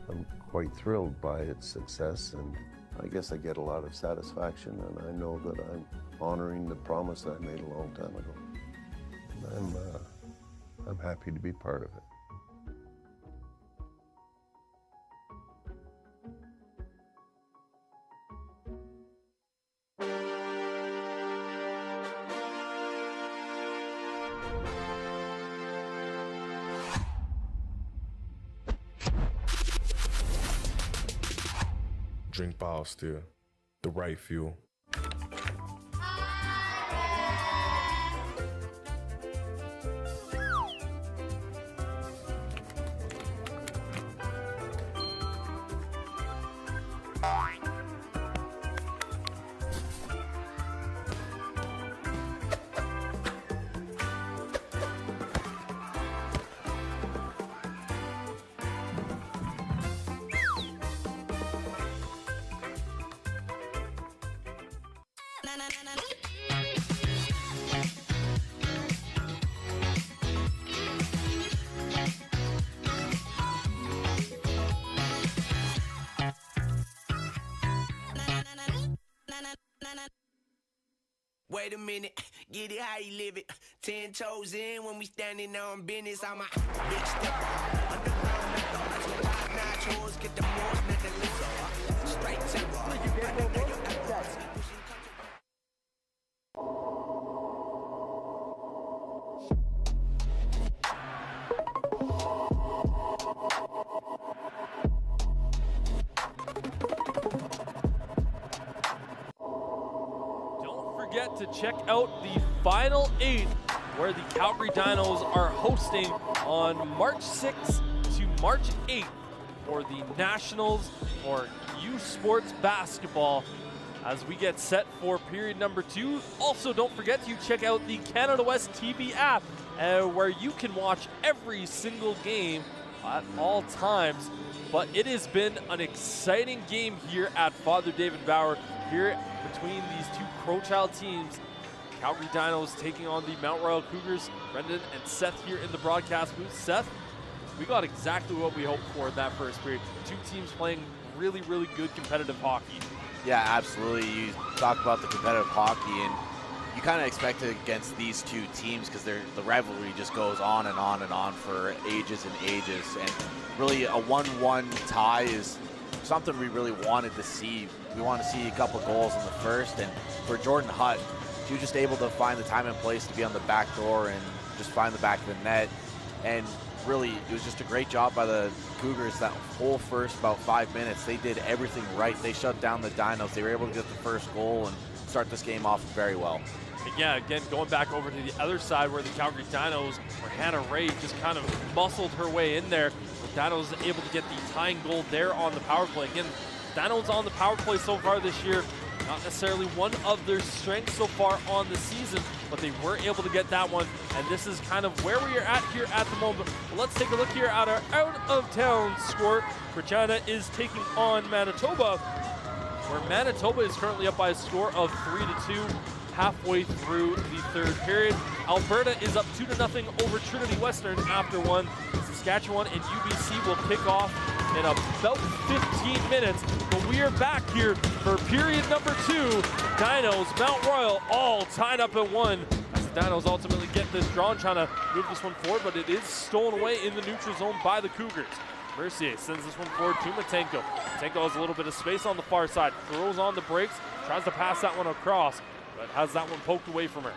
I'm quite thrilled by its success, and I guess I get a lot of satisfaction, and I know that I'm honoring the promise I made a long time ago. I'm happy to be part of it. Drink bottle still, the right fuel. Wait a minute, get it how you live it. 10 toes in when we standing on business. I'm a big step. Underground methods with top-notch hoes. Get the most, not the list. Straight tempo. To check out the Final 8 where the Calgary Dinos are hosting on March 6th to March 8th for the Nationals for U Sports Basketball as we get set for period number 2. Also, don't forget to check out the Canada West TV app where you can watch every single game at all times. But it has been an exciting game here at Father David Bauer here between these two Crowchild teams. Calgary Dinos taking on the Mount Royal Cougars. Brendan and Seth here in the broadcast booth. Seth, we got exactly what we hoped for in that first period. Two teams playing really, really good competitive hockey. Yeah, absolutely. You talk about the competitive hockey, and you kind of expect it against these two teams because the rivalry just goes on and on and on for ages and ages. And really a 1-1 tie is something we really wanted to see. We want to see a couple goals in the first, and for Jordan Hutt, she was just able to find the time and place to be on the back door and just find the back of the net. And really, it was just a great job by the Cougars that whole first about 5 minutes. They did everything right. They shut down the Dinos. They were able to get the first goal and start this game off very well. And yeah, again, going back over to the other side where the Calgary Dinos, where Hannah Ray just kind of muscled her way in there. The Dinos able to get the tying goal there on the power play. Again, Dinos on the power play so far this year, not necessarily one of their strengths so far on the season, but they were able to get that one, and this is kind of where we are at here at the moment. But let's take a look here at our out-of-town score. Regina is taking on Manitoba, where Manitoba is currently up by a score of 3-2 halfway through the third period. Alberta is up 2-0 over Trinity Western after one. Saskatchewan and UBC will kick off in about 15 minutes. But we are back here for period number 2. Dinos, Mount Royal, all tied up at 1. As the Dinos ultimately get this drawn, trying to move this one forward, but it is stolen away in the neutral zone by the Cougars. Mercier sends this one forward to Matenko. Matenko has a little bit of space on the far side, throws on the brakes, tries to pass that one across, but has that one poked away from her.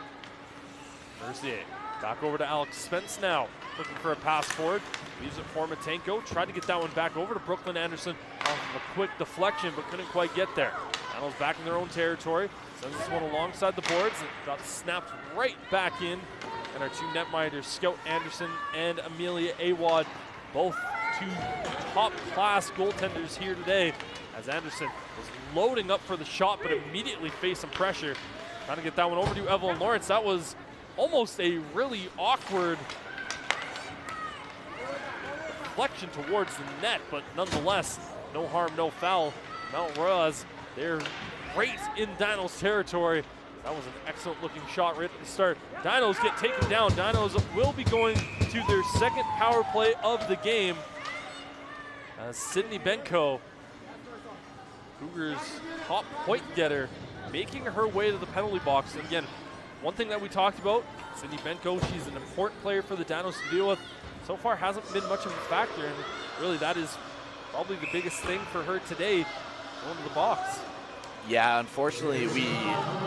Mercier back over to Alex Spence now, looking for a pass forward. Leaves it for Matenko. Tried to get that one back over to Brooklyn Anderson off of a quick deflection, but couldn't quite get there. Dinos back in their own territory. Sends this one alongside the boards. It got snapped right back in. And our two netminders, Scout Anderson and Amelia Awad, both two top-class goaltenders here today, as Anderson was loading up for the shot, but immediately faced some pressure. Trying to get that one over to Evelyn Lawrence. That was almost a really awkward deflection towards the net, but nonetheless, no harm, no foul. Mount Royal, as they're right in Dinos territory. That was an excellent looking shot right at the start. Dinos get taken down. Dinos will be going to their second power play of the game. Sydney Benko, Cougars' top point getter, making her way to the penalty box. And again, one thing that we talked about, Sydney Benko, she's an important player for the Dinos to deal with. So far hasn't been much of a factor, and really that is probably the biggest thing for her today, going to the box. Yeah, unfortunately, we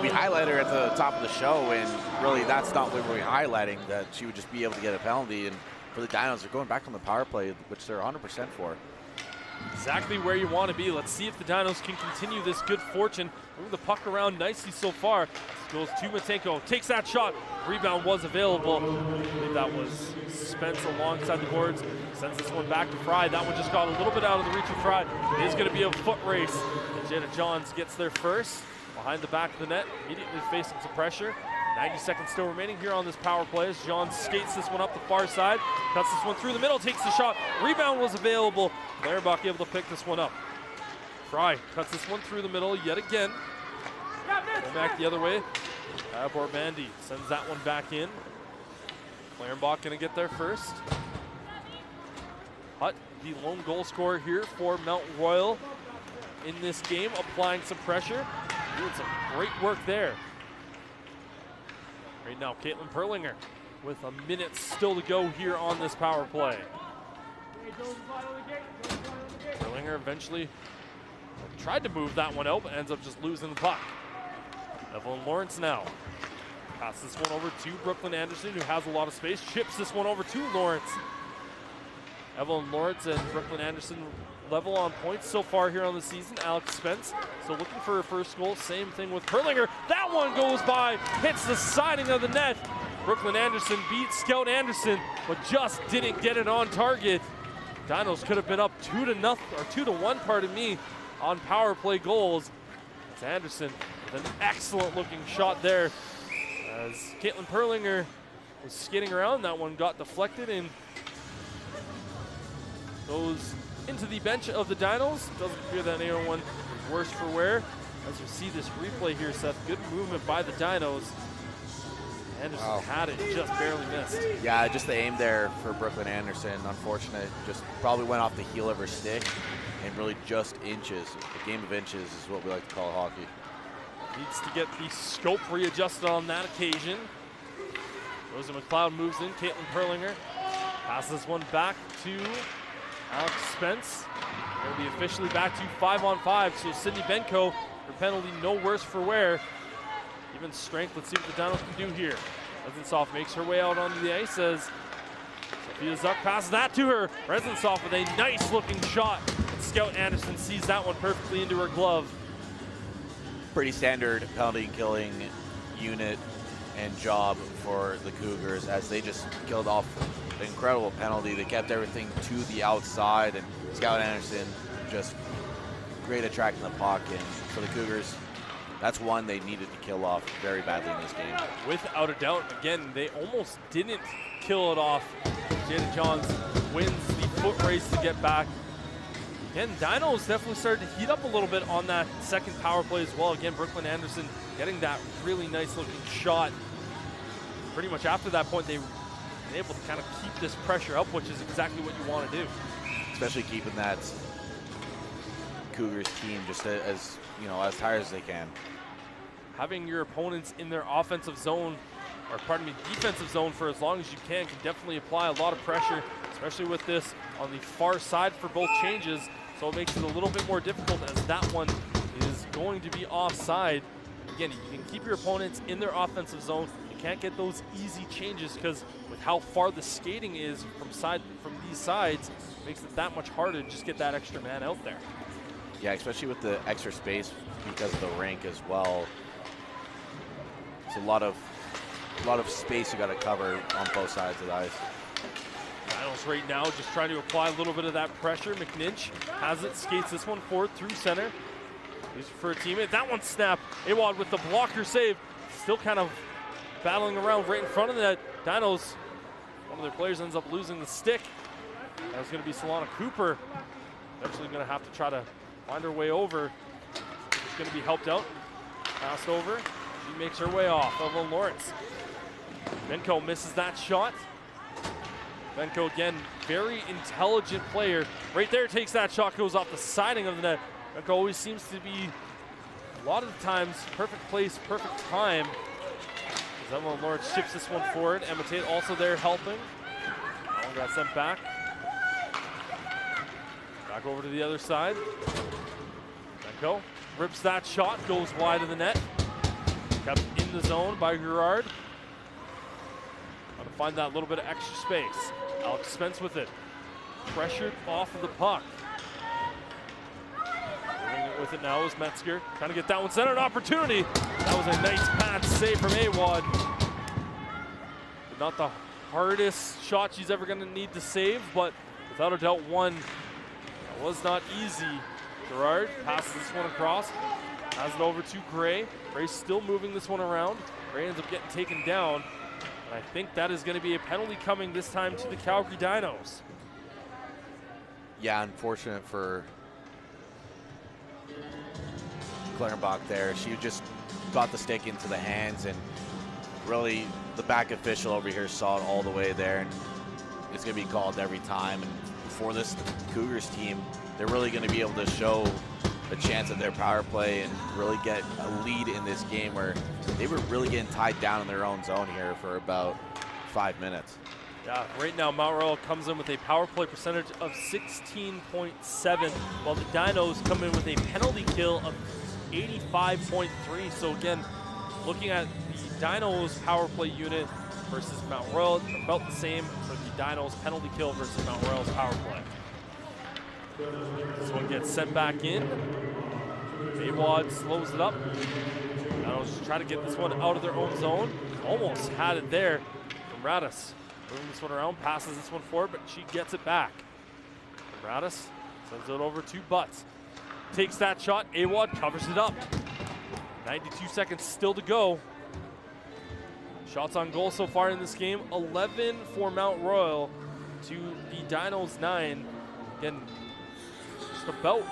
highlighted her at the top of the show, and really that's not what we're highlighting, that she would just be able to get a penalty. And for the Dinos, they're going back on the power play, which they're 100% for. Exactly where you want to be. Let's see if the Dinos can continue this good fortune. Moving the puck around nicely so far. This goes to Matenko, takes that shot. Rebound was available. I believe that was Spence alongside the boards. Sends this one back to Fry. That one just got a little bit out of the reach of Fry. It is going to be a foot race. And Jada Johns gets there first. Behind the back of the net, immediately facing some pressure. 90 seconds still remaining here on this power play as John skates this one up the far side, cuts this one through the middle, takes the shot. Rebound was available. Larenbach able to pick this one up. Fry cuts this one through the middle yet again. Going back the other way. Borbandi sends that one back in. Larenbach going to get there first. Hutt, the lone goal scorer here for Mount Royal in this game, applying some pressure. Doing some great work there. Right now, Caitlin Perlinger with a minute still to go here on this power play. Perlinger eventually tried to move that one out, but ends up just losing the puck. Evelyn Lawrence now. Pass this one over to Brooklyn Anderson, who has a lot of space. Chips this one over to Lawrence. Evelyn Lawrence and Brooklyn Anderson level on points so far here on the season. Alex Spence so looking for her first goal. Same thing with Perlinger. That one goes by, hits the siding of the net. Brooklyn Anderson beats Scout Anderson, but just didn't get it on target. Dinos could have been up 2-0 or 2-1, pardon me, on power play goals. It's Anderson with an excellent looking shot there. As Caitlin Perlinger was skidding around, that one got deflected and goes into the bench of the Dinos. Doesn't appear that anyone is worse for wear. As you see this replay here, Seth, good movement by the Dinos. Anderson had it, just barely missed. Yeah, just the aim there for Brooklyn Anderson. Unfortunate, just probably went off the heel of her stick and really just inches. A game of inches is what we like to call hockey. Needs to get the scope readjusted on that occasion. Rosa McLeod moves in, Caitlin Perlinger passes this one back to Alex Spence. It'll be officially back to 5-on-5, so Sydney Benko, her penalty no worse for wear. Even strength, let's see what the Dinos can do here. Reznitsoff makes her way out onto the ice as Sophia Zuck passes that to her. Reznitsoff with a nice looking shot. And Scout Anderson sees that one perfectly into her glove. Pretty standard penalty killing unit and job for the Cougars as they just killed off an incredible penalty. They kept everything to the outside, and Scout Anderson just great at tracking the puck. And for the Cougars, that's one they needed to kill off very badly in this game. Without a doubt, again, they almost didn't kill it off. Jada Johns wins the foot race to get back. Again, Dinos definitely started to heat up a little bit on that second power play as well. Again, Brooklyn Anderson getting that really nice looking shot. Pretty much after that point, they were able to kind of keep this pressure up, which is exactly what you want to do. Especially keeping that Cougars team just as, you know, as tired as they can. Having your opponents in their offensive zone, or pardon me, defensive zone for as long as you can definitely apply a lot of pressure, especially with this on the far side for both changes. So it makes it a little bit more difficult as that one is going to be offside. Again, you can keep your opponents in their offensive zone. You can't get those easy changes because with how far the skating is from these sides, it makes it that much harder to just get that extra man out there. Yeah, especially with the extra space because of the rink as well. It's a lot of space you got to cover on both sides of the ice. Dinos right now just trying to apply a little bit of that pressure. McNinch has it, skates this one forward through center. He's for a teammate. That one snapped. Awad with the blocker save. Still kind of battling around right in front of the net. Dinos, one of their players ends up losing the stick. That was going to be Solana Cooper. Eventually going to have to try to find her way over. She's going to be helped out. Passed over. She makes her way off. Evelyn Lawrence. Benko misses that shot. Benko, again, very intelligent player. Right there, takes that shot, goes off the siding of the net. Benko always seems to be, a lot of the times, perfect place, perfect time. As Evelyn Lawrence chips this one forward. Emma Tate also there helping. That one got sent back. Back over to the other side. Benko rips that shot, goes wide of the net. Kept in the zone by Gerard. Trying to find that little bit of extra space. Alex Spence with it. Pressured off of the puck. Doing it with it now is Metzger. Trying to get that one centered. Opportunity. That was a nice pad save from Awad. But not the hardest shot she's ever going to need to save, but without a doubt one that was not easy. Gerard passes this one across. Has it over to Gray. Gray's still moving this one around. Gray ends up getting taken down. And I think that is going to be a penalty coming this time to the Calgary Dinos. Yeah, unfortunate for Clarenbach there. She just got the stick into the hands, and really the back official over here saw it all the way there, and it's going to be called every time. And for this Cougars team, they're really going to be able to show a chance at their power play and really get a lead in this game where they were really getting tied down in their own zone here for about 5 minutes. Yeah, right now Mount Royal comes in with a power play percentage of 16.7, while the Dinos come in with a penalty kill of 85.3. So again, looking at the Dinos power play unit versus Mount Royal, about the same for the Dinos penalty kill versus Mount Royal's power play. This one gets sent back in. Awad slows it up. Dinos try to get this one out of their own zone. Almost had it there from Radis. Moving this one around, passes this one forward, but she gets it back. Radis sends it over to Butts. Takes that shot, Awad covers it up. 92 seconds still to go. Shots on goal so far in this game, 11 for Mount Royal to the Dinos 9. Again, just about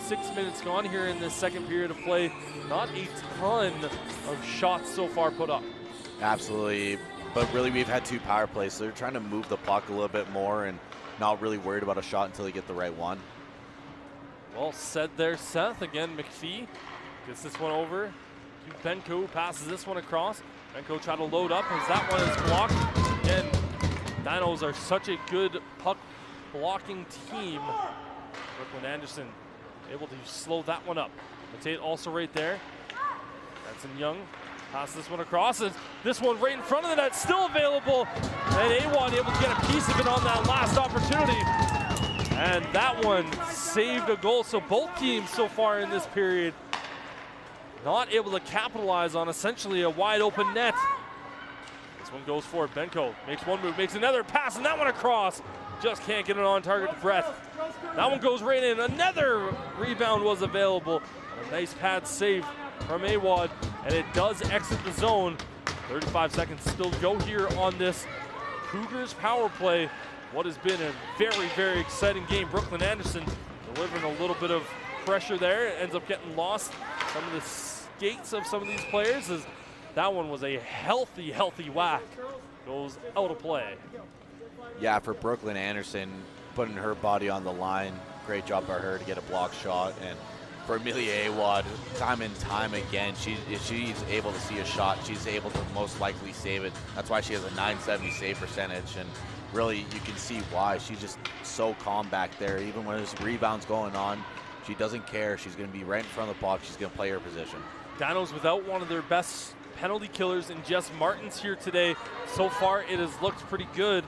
6 minutes gone here in this second period of play. Not a ton of shots so far put up. Absolutely. But really, we've had 2 power plays, so they're trying to move the puck a little bit more and not really worried about a shot until they get the right one. Well said there, Seth. Again, McPhee gets this one over to Benko, passes this one across. Benko try to load up as that one is blocked. Again, Dinos are such a good puck blocking team. Brooklyn Anderson able to slow that one up. Matate also right there. Benson Young. Pass this one across, and this one right in front of the net, still available. And Awad able to get a piece of it on that last opportunity. And that one saved a goal. So both teams so far in this period not able to capitalize on essentially a wide open net. This one goes forward. Benko makes one move, makes another pass, and that one across. Just can't get it on target to Brett. That one goes right in. Another rebound was available. A nice pad save from Awad, and it does exit the zone. 35 seconds still to go here on this Cougars power play. What has been a very, very exciting game. Brooklyn Anderson delivering a little bit of pressure there. It ends up getting lost. Some of the skates of some of these players, as that one was a healthy whack. Goes out of play. Yeah, for Brooklyn Anderson, putting her body on the line, great job by her to get a block shot. And for Amelia Awad, time and time again, she's able to see a shot. She's able to most likely save it. That's why she has a .970 save percentage. And really, you can see why. She's just so calm back there. Even when there's rebounds going on, she doesn't care. She's going to be right in front of the puck. She's going to play her position. Dinos without one of their best penalty killers in Jess Martins here today. So far, it has looked pretty good.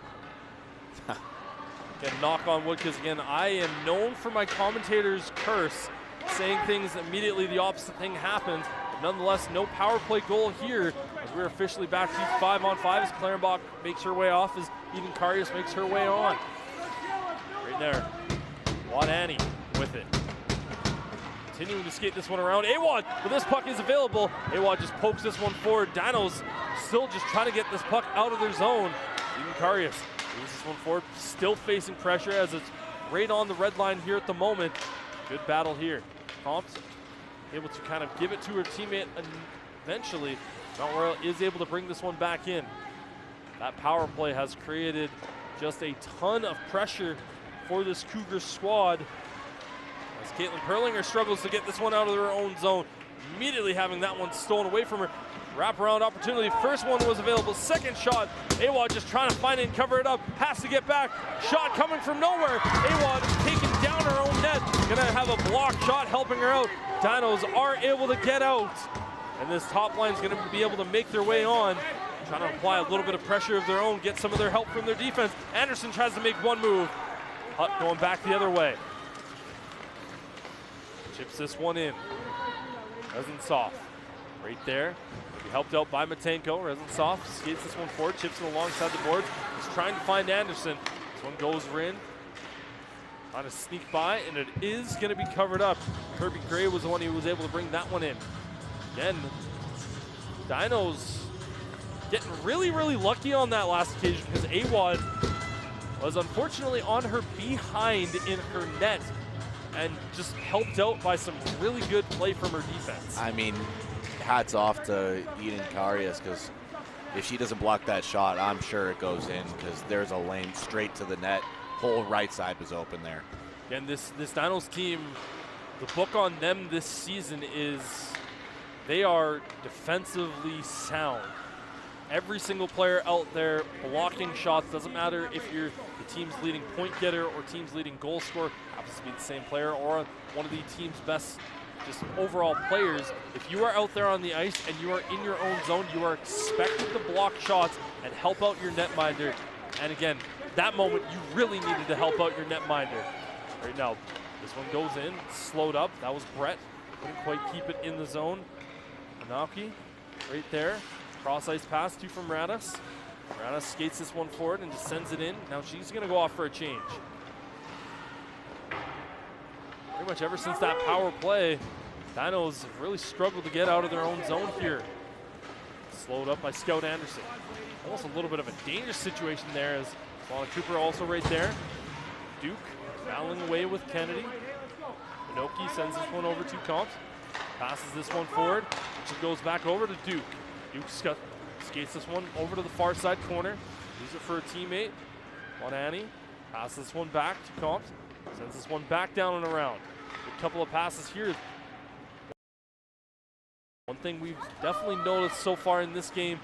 Again, knock on wood, because again, I am known for my commentator's curse, saying things immediately the opposite thing happens. But nonetheless, no power play goal here as we're officially back to 5-on-5 as Clarenbach makes her way off, as Eden Karius makes her way on. Right there. Wadani with it. Continuing to skate this one around. Awad, but this puck is available. Awad just pokes this one forward. Dinos still just trying to get this puck out of their zone. Eden Karius moves this one forward, still facing pressure as it's right on the red line here at the moment. Good battle here. Thompson able to kind of give it to her teammate, and eventually Mount Royal is able to bring this one back in. That power play has created just a ton of pressure for this Cougars squad as Caitlin Perlinger struggles to get this one out of their own zone, immediately having that one stolen away from her. Wraparound opportunity. First one was available. Second shot. Awad just trying to find it and cover it up. Has to get back. Shot coming from nowhere. Awad taking down her own net. Gonna have a block shot helping her out. Dinos are able to get out. And this top line's gonna be able to make their way on. Trying to apply a little bit of pressure of their own, get some of their help from their defense. Anderson tries to make one move. Hutt going back the other way. Chips this one in. Rezntsov right there. Helped out by Matenko. Rezntsov skates this one forward, chips it alongside the boards. He's trying to find Anderson. This one goes in. Trying to sneak by, and it is going to be covered up. Kirby Gray was the one who was able to bring that one in. Again, Dinos getting really, really lucky on that last occasion, because Awad was unfortunately on her behind in her net and just helped out by some really good play from her defense. I mean, hats off to Eden Karius, because if she doesn't block that shot, I'm sure it goes in, because there's a lane straight to the net. Whole right side was open there. Again, this Dinos team The book on them this season is they are defensively sound. Every single player out there blocking shots, doesn't matter if you're the team's leading point getter or team's leading goal scorer, happens to be the same player, or one of the team's best just overall players. If you are out there on the ice and you are in your own zone, you are expected to block shots and help out your netminder. And again, that moment you really needed to help out your netminder. Right now, this one goes in, slowed up. That was Brett. Couldn't quite keep it in the zone. Anaki right there. Cross ice pass to from Radis. Radis skates this one forward and just sends it in. Now she's going to go off for a change. Pretty much ever since that power play, Dinos have really struggled to get out of their own zone here. Slowed up by Scout Anderson. Almost a little bit of a dangerous situation there as Lana Cooper also right there. Duke battling away with Kennedy. Inoki sends this one over to Comte. Passes this one forward, which goes back over to Duke. Duke skates this one over to the far side corner. Uses it for a teammate. Wanani passes this one back to Comte. Sends this one back down and around. A couple of passes here. One thing we've definitely noticed so far in this game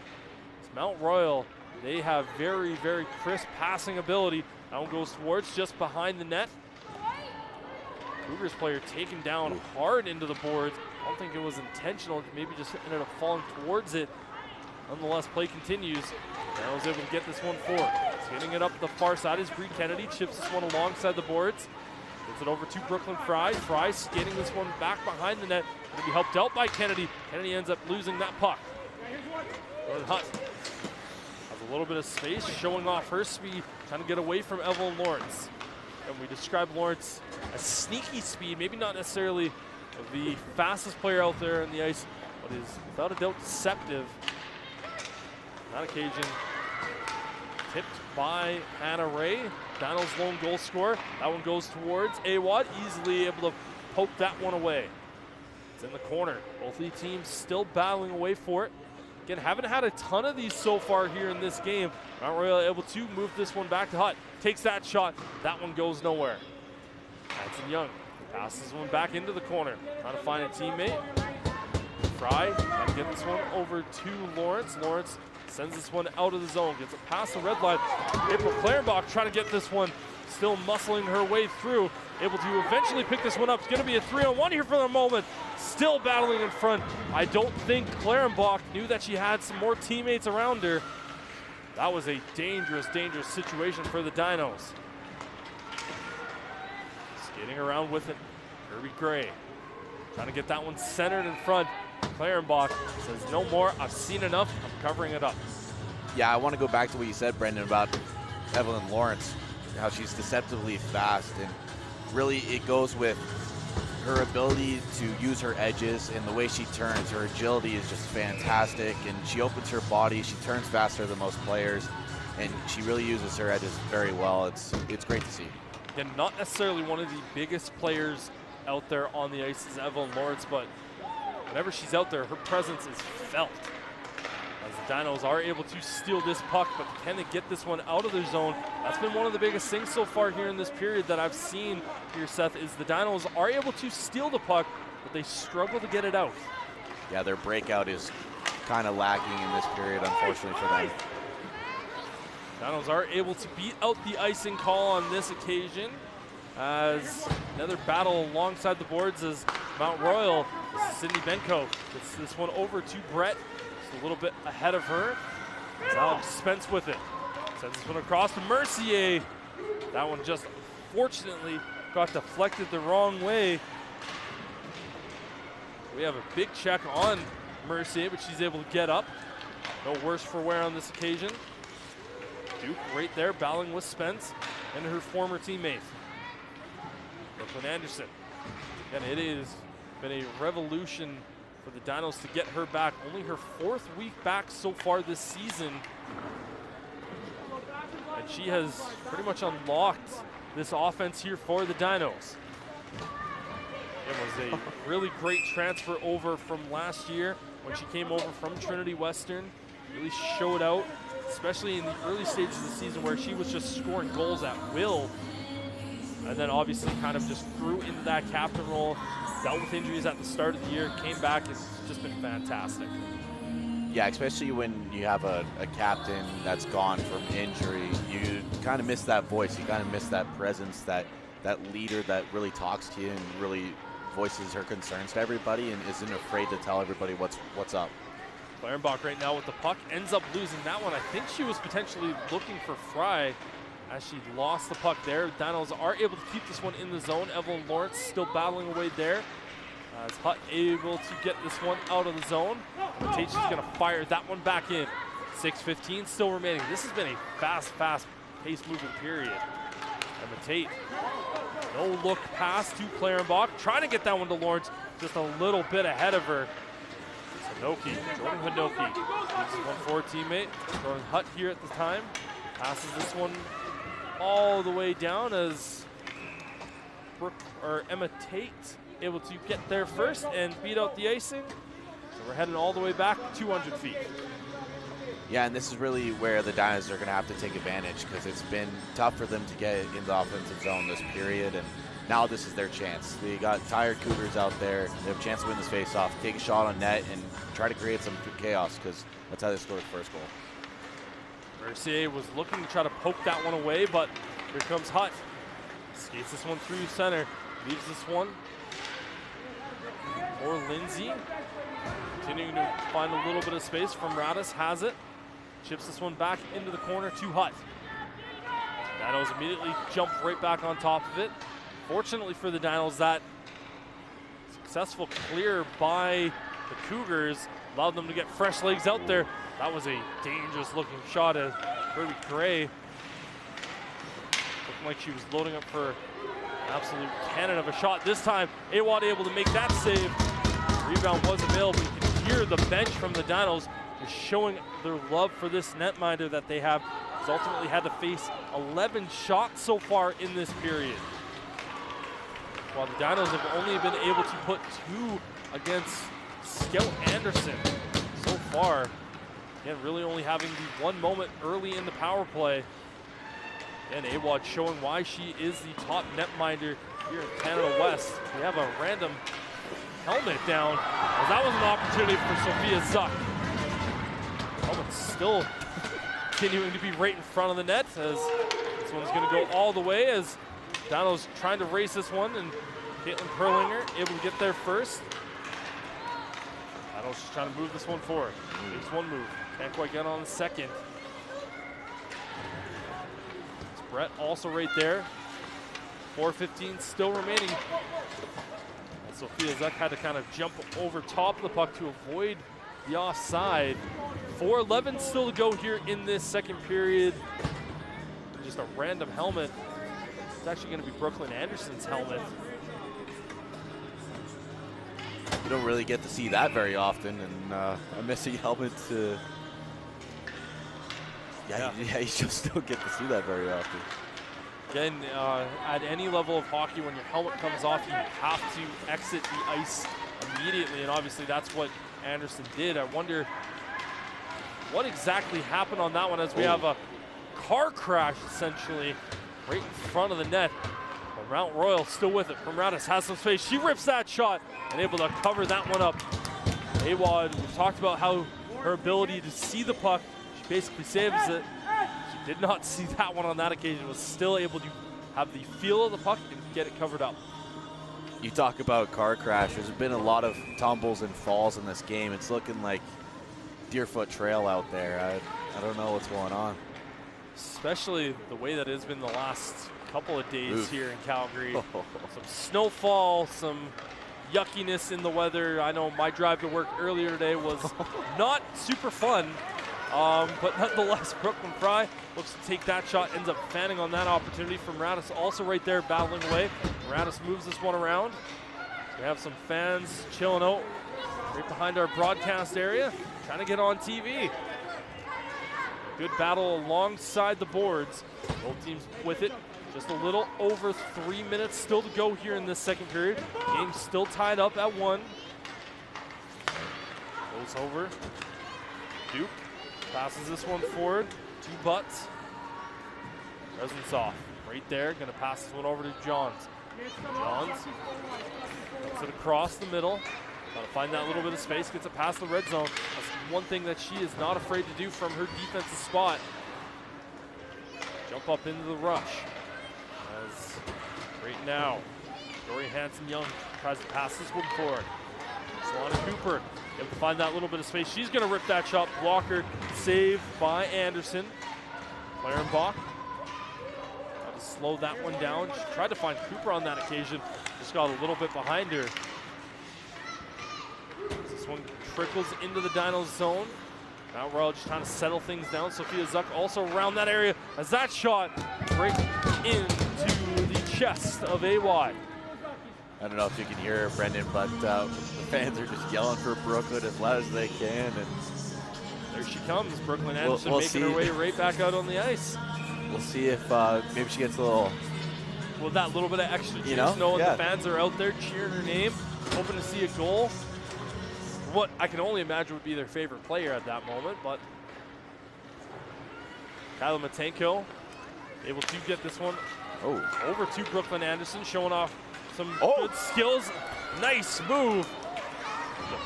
is Mount Royal. They have very, very crisp passing ability. That one goes towards just behind the net. Cougars player taken down hard into the boards. I don't think it was intentional. Maybe just ended up falling towards it. Nonetheless, play continues. Now was able to get this one forward. Getting it up the far side is Bree Kennedy. Chips this one alongside the boards. Gets it over to Brooklyn Fry. Fry skating this one back behind the net. Going to be helped out by Kennedy. Kennedy ends up losing that puck. Gordon Hutt has a little bit of space, showing off her speed, trying to get away from Evelyn Lawrence. And we describe Lawrence as sneaky speed, maybe not necessarily the fastest player out there on the ice, but is without a doubt deceptive. On that occasion, tipped by Hannah Ray, Dinos' lone goal scorer. That one goes towards Awad, easily able to poke that one away. It's in the corner. Both the teams still battling away for it. Again, haven't had a ton of these so far here in this game. Mount Royal able to move this one back to Hutt. Takes that shot. That one goes nowhere. Madsen Young passes one back into the corner. Trying to find a teammate. Fry trying to get this one over to Lawrence. Lawrence sends this one out of the zone. Gets it past the red line. April Clarenbach trying to get this one. Still muscling her way through. Able to eventually pick this one up. It's going to be a 3-on-1 here for the moment. Still battling in front. I don't think Clarenbach knew that she had some more teammates around her. That was a dangerous, dangerous situation for the Dinos. Skating around with it, Kirby Gray. Trying to get that one centered in front. Clarenbach says, no more, I've seen enough, I'm covering it up. Yeah, I want to go back to what you said, Brendan, about Evelyn Lawrence, how she's deceptively fast, and really it goes with her ability to use her edges and the way she turns. Her agility is just fantastic, and she opens her body. She turns faster than most players, and she really uses her edges very well. It's great to see. And not necessarily one of the biggest players out there on the ice is Evelyn Lawrence, but whenever she's out there, her presence is felt. As the Dinos are able to steal this puck, but can they get this one out of their zone? That's been one of the biggest things so far here in this period that I've seen here, Seth, is the Dinos are able to steal the puck, but they struggle to get it out. Yeah, their breakout is kind of lacking in this period, unfortunately for them. Dinos are able to beat out the icing call on this occasion, as another battle alongside the boards as Mount Royal. This is Sydney Benko. Gets this one over to Brett. Just a little bit ahead of her. It's Alex Spence with it. Sends this one across to Mercier. That one just fortunately got deflected the wrong way. We have a big check on Mercier, but she's able to get up. No worse for wear on this occasion. Duke right there battling with Spence and her former teammate. Brooklyn Anderson. And it has been a revolution for the Dinos to get her back. Only her 4th week back so far this season. And she has pretty much unlocked this offense here for the Dinos. It was a really great transfer over from last year when she came over from Trinity Western. Really showed out, especially in the early stages of the season where she was just scoring goals at will. And then obviously kind of just grew into that captain role, dealt with injuries at the start of the year, came back, it's just been fantastic. Yeah, especially when you have a captain that's gone from injury, you kind of miss that voice, you kind of miss that presence, that leader that really talks to you and really voices her concerns to everybody and isn't afraid to tell everybody what's up. Clarenbach right now with the puck, ends up losing that one. I think she was potentially looking for Fry as she lost the puck there. Dinos are able to keep this one in the zone. Evelyn Lawrence still battling away there. As Hutt able to get this one out of the zone. Tate's just gonna fire that one back in. 6:15 still remaining. This has been a fast pace moving period. Emma Tate, no look pass to Clarenbach. Trying to get that one to Lawrence, just a little bit ahead of her. Jordan Hanoki gives this one for a teammate. Jordan Hutt here at the time. Passes this one all the way down as Emma Tate able to get there first and beat out the icing. So we're heading all the way back 200 feet. Yeah, and this is really where the Dinos are going to have to take advantage because it's been tough for them to get in the offensive zone this period, and now this is their chance. They got tired Cougars out there. They have a chance to win this faceoff, take a shot on net, and try to create some chaos because that's how they scored the first goal. Mercier was looking to try to poke that one away, but here comes Hutt. Skates this one through center, leaves this one for Lindsay. Continuing to find a little bit of space from Radis, has it. Chips this one back into the corner to Hutt. Dinos immediately jump right back on top of it. Fortunately for the Dinos, that successful clear by the Cougars allowed them to get fresh legs out there. That was a dangerous looking shot at Kirby Gray. Looking like she was loading up for an absolute cannon of a shot. This time, Awad able to make that save. Rebound was available. You can hear the bench from the Dinos just showing their love for this netminder that they have. Has ultimately had to face 11 shots so far in this period. While the Dinos have only been able to put 2 against Scout Anderson so far. Again, really only having the 1 moment early in the power play. And Awad showing why she is the top netminder here in Canada West. We have a random helmet down, as that was an opportunity for Sophia Zuck. Helmet's still continuing to be right in front of the net, as this one's going to go all the way, as Dinos trying to race this one, and Caitlin Perlinger able to get there first. Dinos just trying to move this one forward. Makes one move, can't quite get on the second. It's Brett also right there. 4:15 still remaining. And Sophia Zuck had to kind of jump over top of the puck to avoid the offside. 4:11 still to go here in this second period. Just a random helmet. It's actually going to be Brooklyn Anderson's helmet. You don't really get to see that very often, and a missing helmet. Yeah, you just don't get to see that very often. Again, at any level of hockey, when your helmet comes off, you have to exit the ice immediately, and obviously that's what Anderson did. I wonder what exactly happened on that one, as we have a car crash essentially right in front of the net. But Mount Royal still with it. Radis has some space. She rips that shot and able to cover that one up. Awad, we've talked about how her ability to see the puck, she basically saves it. She did not see that one on that occasion, was still able to have the feel of the puck and get it covered up. You talk about car crash. There's been a lot of tumbles and falls in this game. It's looking like Deerfoot Trail out there. I don't know what's going on. Especially the way that it's been the last couple of days here in Calgary. Some snowfall, some yuckiness in the weather. I know my drive to work earlier today was not super fun, but nonetheless, Brooklyn Fry looks to take that shot, ends up fanning on that opportunity from Radis, also right there battling away. Radis moves this one around. We have some fans chilling out right behind our broadcast area, trying to get on TV. Good battle alongside the boards. Both teams with it. Just a little over 3 minutes still to go here in this second period. Game still tied up at 1. Goes over. Duke passes this one forward to Butts. Presence off. right there. Going to pass this one over to Johns. Johns puts it across the middle. Got to find that little bit of space. Gets it past the red zone. That's one thing that she is not afraid to do from her defensive spot. Jump up into the rush. As right now, Dory Hanson-Young tries to pass this one forward. Solana Cooper able to find that little bit of space. She's going to rip that shot. Blocker saved by Anderson. Clarenbach tried to slow that one down. She tried to find Cooper on that occasion. Just got a little bit behind her. This one trickles into the Dinos zone. Mount Royal just trying to settle things down. Sophia Zuck also around that area as that shot right into the chest of AY. I don't know if you can hear her, Brendan, but the fans are just yelling for Brooklyn as loud as they can. And there she comes, Brooklyn Anderson making her way right back out on the ice. We'll see if maybe she gets a little... Well, that little bit of extra juice, knowing the fans are out there cheering her name, hoping to see a goal. What I can only imagine would be their favorite player at that moment, but Kyla Matenko able to get this one over to Brooklyn Anderson, showing off some good skills. Nice move.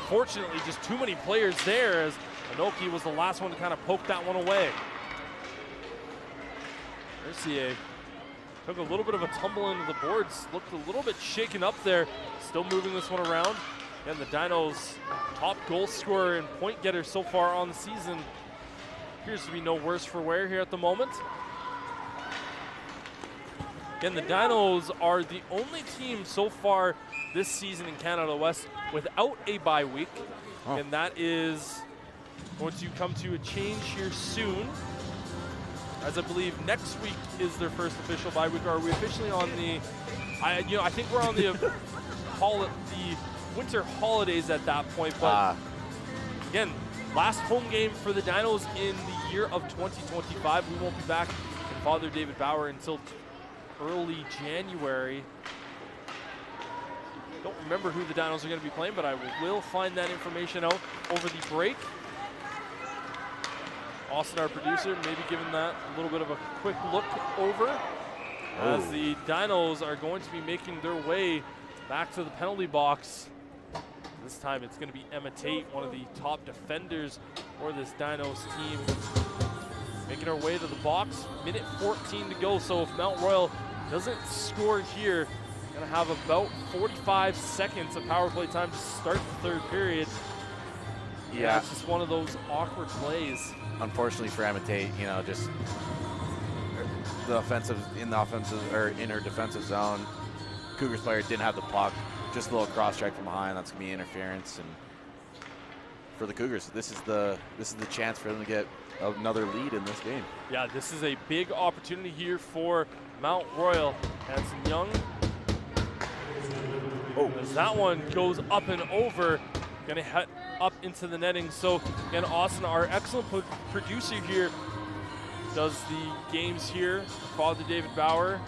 Unfortunately, just too many players there as Anoki was the last one to kind of poke that one away. Mercier took a little bit of a tumble into the boards, looked a little bit shaken up there, still moving this one around. And the Dinos' top goal scorer and point getter so far on the season appears to be no worse for wear here at the moment. Again, the Dinos are the only team so far this season in Canada West without a bye week. And that is going to come to a change here soon, as I believe next week is their first official bye week. Are we officially on the, I think we're on the winter holidays at that point, but again, last home game for the Dinos in the year of 2025. We won't be back in Father David Bauer until early January. Don't remember who the Dinos are going to be playing, but I will find that information out over the break. Austin, our producer, maybe giving that a little bit of a quick look over as the Dinos are going to be making their way back to the penalty box. This time it's going to be Emma Tate, one of the top defenders for this Dinos team. Making our way to the box, minute 14 to go. So if Mount Royal doesn't score here, going to have about 45 seconds of power play time to start the third period. Yeah, it's just one of those awkward plays. Unfortunately for Emma Tate, just the in her defensive zone, Cougars player didn't have the puck. Just a little cross strike from behind. That's gonna be interference, and for the Cougars, this is the chance for them to get another lead in this game. Yeah, this is a big opportunity here for Mount Royal. Hanson-Young. As that one goes up and over, gonna head up into the netting. So again, Austin, our excellent producer here, does the games here. Father David Bauer,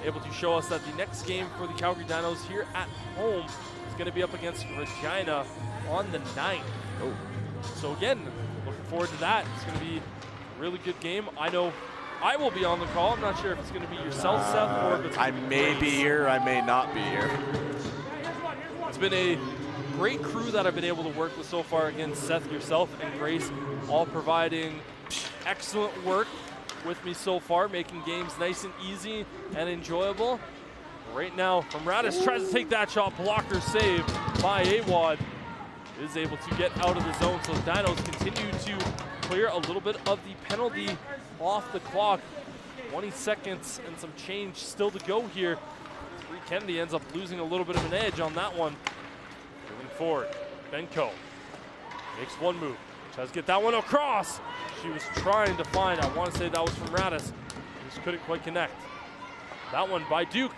able to show us that the next game for the Calgary Dinos here at home is going to be up against Regina on the 9th. So again, looking forward to that. It's going to be a really good game. I know I will be on the call. I'm not sure if it's going to be yourself, Seth, or if it's I may be here, I may not be here. It's been a great crew that I've been able to work with so far. Again, Seth, yourself, and Grace, all providing excellent work with me so far, making games nice and easy and enjoyable. Right now, from Radis tries to take that shot, blocker save by Awad. Is able to get out of the zone, so the Dinos continue to clear a little bit of the penalty off the clock. 20 seconds and some change still to go here. Bree Kennedy ends up losing a little bit of an edge on that one. Moving forward, Benko makes one move, tries to get that one across. She was trying to find, I want to say that was from Radis, just couldn't quite connect. That one by Duke,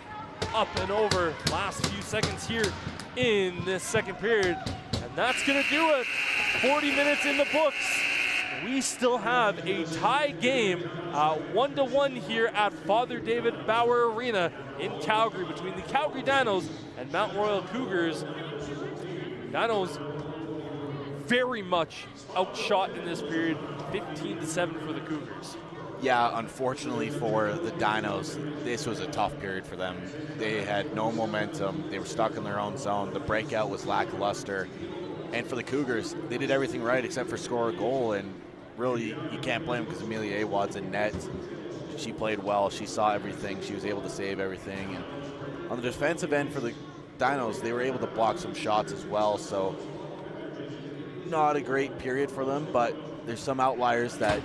up and over. Last few seconds here in this second period, and that's gonna do it. 40 minutes in the books. We still have a tie game, 1-1 here at Father David Bauer Arena in Calgary between the Calgary Dinos and Mount Royal Cougars. Dinos very much outshot in this period, 15-7 for the Cougars. Yeah, unfortunately for the Dinos, this was a tough period for them. They had no momentum. They were stuck in their own zone. The breakout was lackluster. And for the Cougars, they did everything right except for score a goal. And really, you can't blame them because Amelia Awad's in net. She played well. She saw everything. She was able to save everything. And on the defensive end for the Dinos, they were able to block some shots as well. So not a great period for them, but there's some outliers that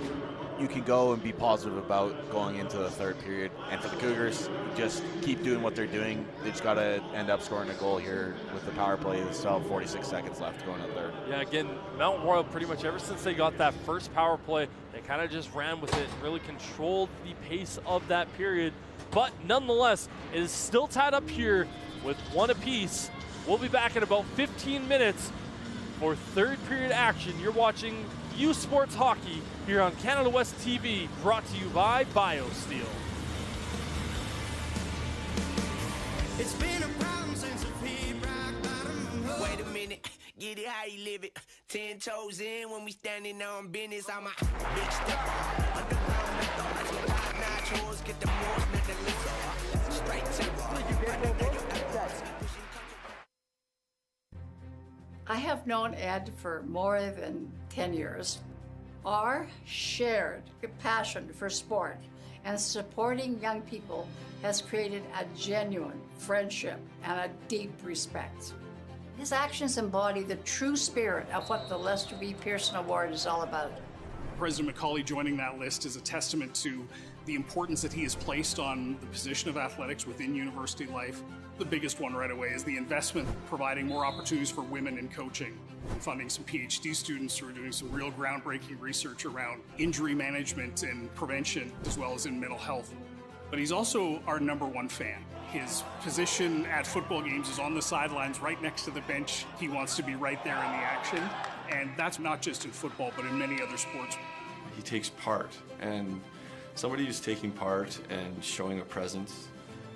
you can go and be positive about going into the third period. And for the Cougars, just keep doing what they're doing. They just got to end up scoring a goal here with the power play. They still have 46 seconds left going to third. Yeah, again, Mount Royal pretty much ever since they got that first power play, they kind of just ran with it and really controlled the pace of that period. But nonetheless, it is still tied up here with one apiece. We'll be back in about 15 minutes for third period action. You're watching U Sports Hockey here on Canada West TV, brought to you by BioSteel. It's been a problem since the hit rock bottom. Wait a minute, get it how you live it. 10 toes in when we standing on business. I'm a big step. Underground methods, top-notch hoes, get the most, not the list. Straight to I have known Ed for more than 10 years. Our shared passion for sport and supporting young people has created a genuine friendship and a deep respect. His actions embody the true spirit of what the Lester B. Pearson Award is all about. President McCauley joining that list is a testament to the importance that he has placed on the position of athletics within university life. The biggest one right away is the investment providing more opportunities for women in coaching, and funding some PhD students who are doing some real groundbreaking research around injury management and prevention, as well as in mental health. But he's also our #1 fan. His position at football games is on the sidelines right next to the bench. He wants to be right there in the action, and that's not just in football, but in many other sports. He takes part, and somebody who's taking part and showing a presence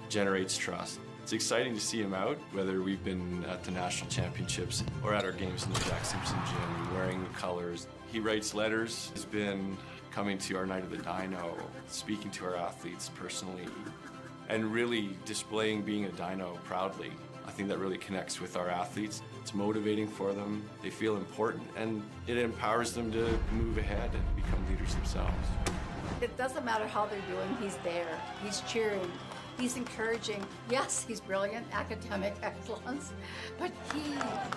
generates trust. It's exciting to see him out, whether we've been at the national championships or at our games in the Jack Simpson gym, wearing the colors. He writes letters. He's been coming to our Night of the Dino, speaking to our athletes personally, and really displaying being a Dino proudly. I think that really connects with our athletes. It's motivating for them. They feel important, and it empowers them to move ahead and become leaders themselves. It doesn't matter how they're doing, he's there. He's cheering. He's encouraging. Yes, he's brilliant, academic excellence, but he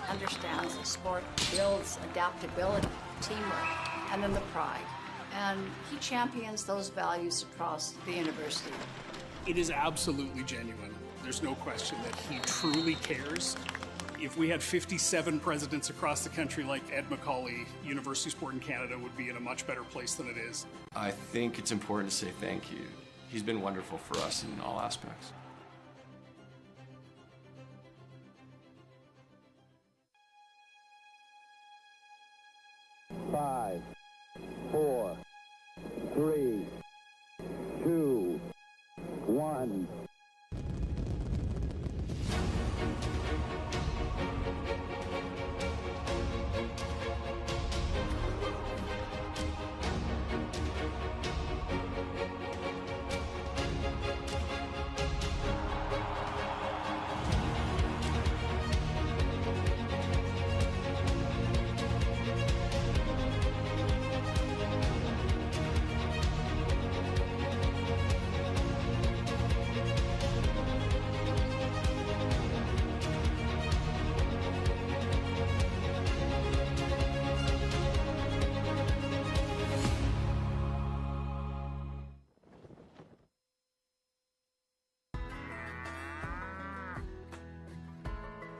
understands that sport builds adaptability, teamwork, and then the pride. And he champions those values across the university. It is absolutely genuine. There's no question that he truly cares. If we had 57 presidents across the country like Ed McCauley, university sport in Canada would be in a much better place than it is. I think it's important to say thank you. He's been wonderful for us in all aspects. Five, 4, 3, 2, 1.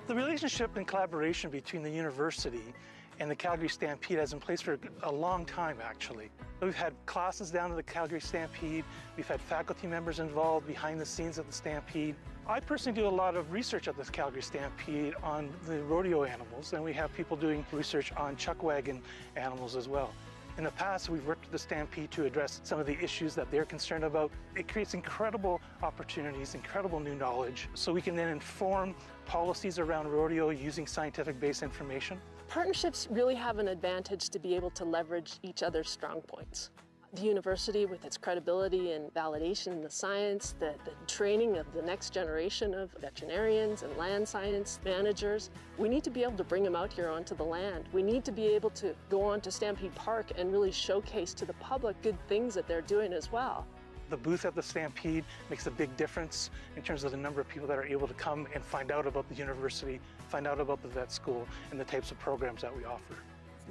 The relationship and collaboration between the university and the Calgary Stampede has been in place for a long time, actually. We've had classes down to the Calgary Stampede. We've had faculty members involved behind the scenes at the Stampede. I personally do a lot of research at this Calgary Stampede on the rodeo animals, and we have people doing research on chuck wagon animals as well. In the past, we've worked with the Stampede to address some of the issues that they're concerned about. It creates incredible opportunities, incredible new knowledge, so we can then inform policies around rodeo using scientific-based information. Partnerships really have an advantage to be able to leverage each other's strong points. The university, with its credibility and validation in the science, the training of the next generation of veterinarians and land science managers, we need to be able to bring them out here onto the land. We need to be able to go on to Stampede Park and really showcase to the public good things that they're doing as well. The booth at the Stampede makes a big difference in terms of the number of people that are able to come and find out about the university, find out about the vet school, and the types of programs that we offer.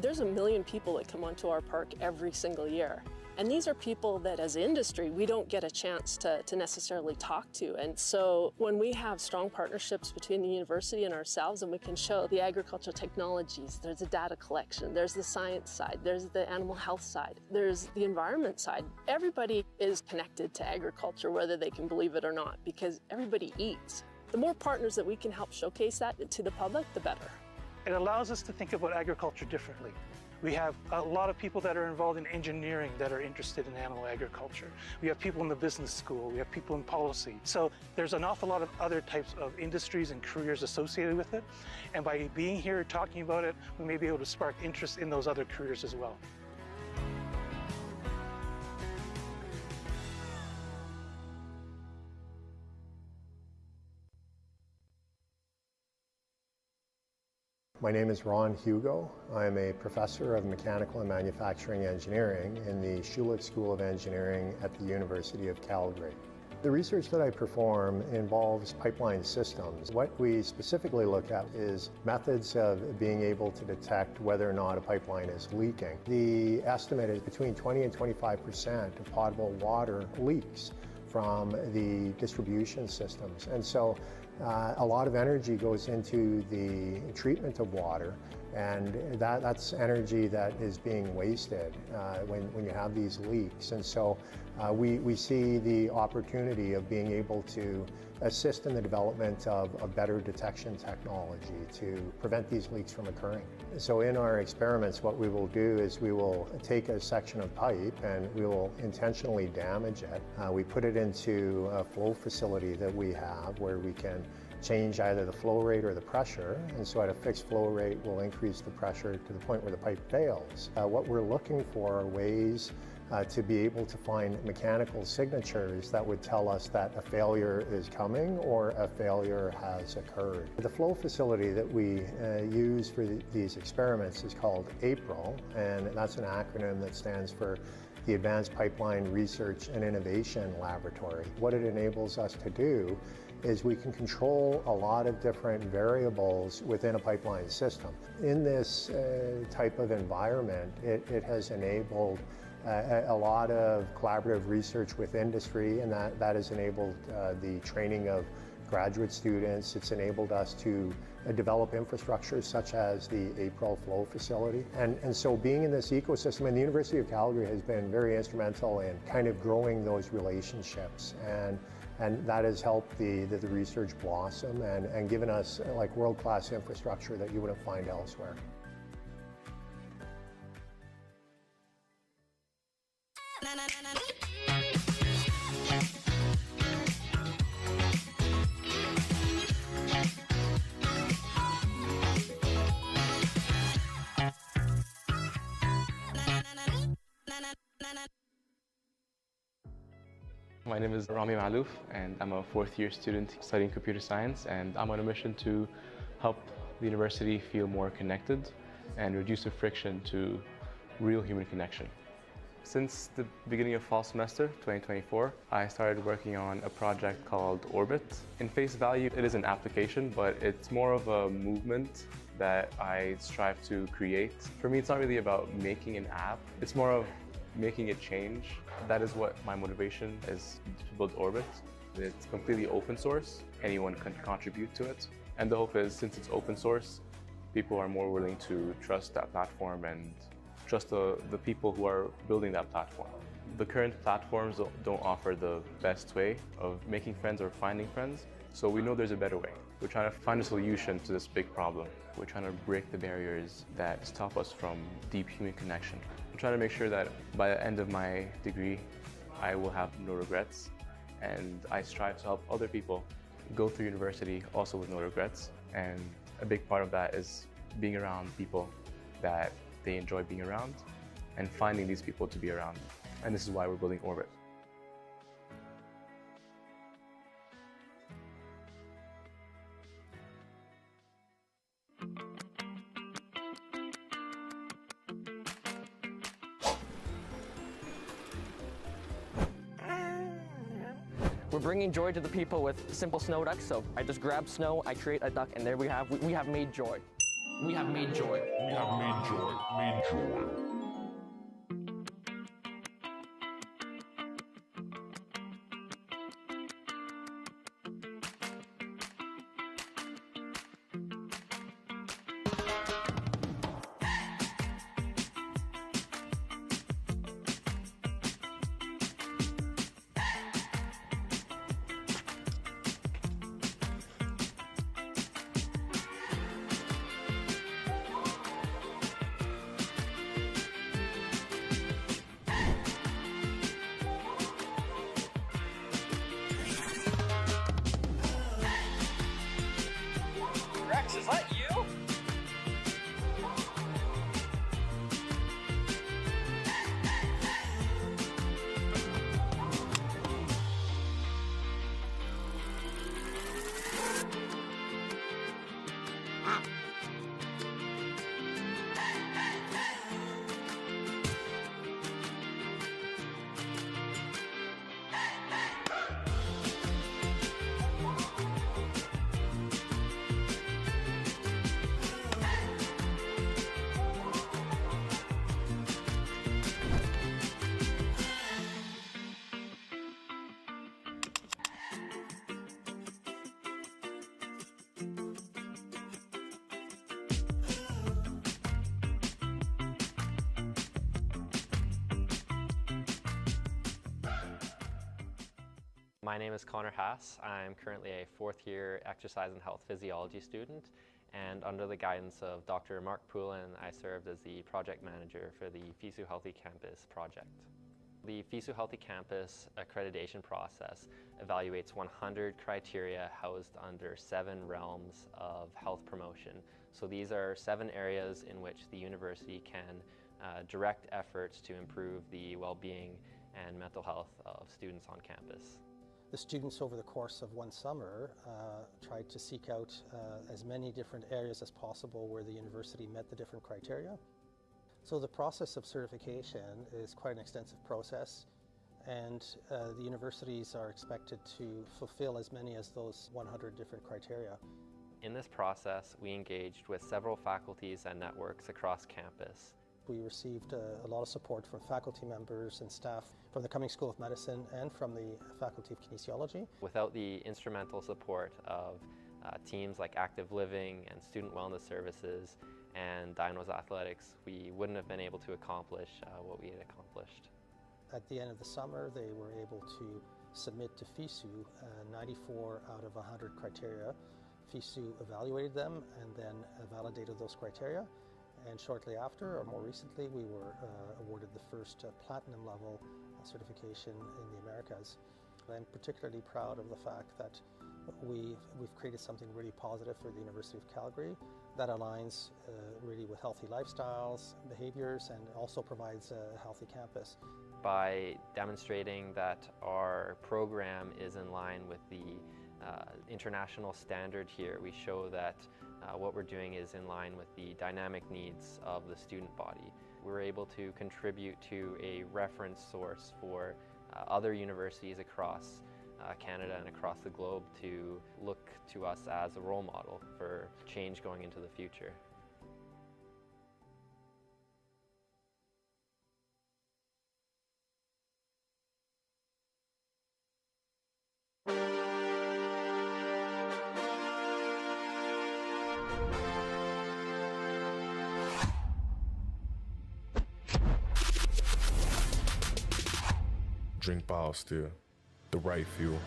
There's 1 million people that come onto our park every single year. And these are people that as industry, we don't get a chance to necessarily talk to. And so when we have strong partnerships between the university and ourselves, and we can show the agricultural technologies, there's the data collection, there's the science side, there's the animal health side, there's the environment side. Everybody is connected to agriculture, whether they can believe it or not, because everybody eats. The more partners that we can help showcase that to the public, the better. It allows us to think about agriculture differently. We have a lot of people that are involved in engineering that are interested in animal agriculture. We have people in the business school. We have people in policy. So there's an awful lot of other types of industries and careers associated with it. And by being here talking about it, we may be able to spark interest in those other careers as well. My name is Ron Hugo. I'm a professor of mechanical and manufacturing engineering in the Schulich School of Engineering at the University of Calgary. The research that I perform involves pipeline systems. What we specifically look at is methods of being able to detect whether or not a pipeline is leaking. The estimate is between 20 and 25% of potable water leaks from the distribution systems. And so a lot of energy goes into the treatment of water, and that's energy that is being wasted when you have these leaks. And so we see the opportunity of being able to assist in the development of a better detection technology to prevent these leaks from occurring. So in our experiments, what we will do is we will take a section of pipe and we will intentionally damage it. We put it into a flow facility that we have where we can change either the flow rate or the pressure, and so at a fixed flow rate we'll increase the pressure to the point where the pipe fails. What we're looking for are ways to be able to find mechanical signatures that would tell us that a failure is coming or a failure has occurred. The flow facility that we use for these experiments is called APRIL, and that's an acronym that stands for the Advanced Pipeline Research and Innovation Laboratory. What it enables us to do is we can control a lot of different variables within a pipeline system. In this type of environment, it has enabled a lot of collaborative research with industry, and that has enabled the training of graduate students. It's enabled us to develop infrastructure such as the APRIL flow facility. And so being in this ecosystem, and the University of Calgary has been very instrumental in kind of growing those relationships. And that has helped the research blossom and given us like world-class infrastructure that you wouldn't find elsewhere. My name is Rami Malouf, and I'm a fourth-year student studying computer science, and I'm on a mission to help the university feel more connected and reduce the friction to real human connection. Since the beginning of fall semester 2024, I started working on a project called Orbit. In face value, it is an application, but it's more of a movement that I strive to create. For me, it's not really about making an app. It's more of making a change. That is what my motivation is to build Orbit. It's completely open source. Anyone can contribute to it. And the hope is, since it's open source, people are more willing to trust that platform and trust the people who are building that platform. The current platforms don't offer the best way of making friends or finding friends, so we know there's a better way. We're trying to find a solution to this big problem. We're trying to break the barriers that stop us from deep human connection. I'm trying to make sure that by the end of my degree, I will have no regrets, and I strive to help other people go through university also with no regrets. And a big part of that is being around people that they enjoy being around and finding these people to be around. and this is why we're building Orbit. We're bringing joy to the people with simple snow ducks. So I just grab snow, I create a duck, and there we have made joy. We have made joy. We have made joy. Made joy. Rex, is that you? My name is Connor Haas. I'm currently a fourth-year exercise and health physiology student, and under the guidance of Dr. Mark Poulin, I served as the project manager for the FISU Healthy Campus project. The FISU Healthy Campus accreditation process evaluates 100 criteria housed under 7 realms of health promotion. So these are 7 areas in which the university can direct efforts to improve the well-being and mental health of students on campus. The students over the course of one summer tried to seek out as many different areas as possible where the university met the different criteria. So the process of certification is quite an extensive process, and the universities are expected to fulfill as many as those 100 different criteria. In this process, we engaged with several faculties and networks across campus. We received a lot of support from faculty members and staff from the Cummings School of Medicine and from the Faculty of Kinesiology. Without the instrumental support of teams like Active Living and Student Wellness Services and Dinos Athletics, we wouldn't have been able to accomplish what we had accomplished. At the end of the summer, they were able to submit to FISU 94 out of 100 criteria. FISU evaluated them and then validated those criteria. And shortly after, or more recently, we were awarded the first platinum level certification in the Americas. I'm particularly proud of the fact that we've created something really positive for the University of Calgary that aligns really with healthy lifestyles, behaviors, and also provides a healthy campus. By demonstrating that our program is in line with the international standard here, we show that what we're doing is in line with the dynamic needs of the student body. We're able to contribute to a reference source for other universities across Canada and across the globe to look to us as a role model for change going into the future. Drink BioSteel, the right fuel.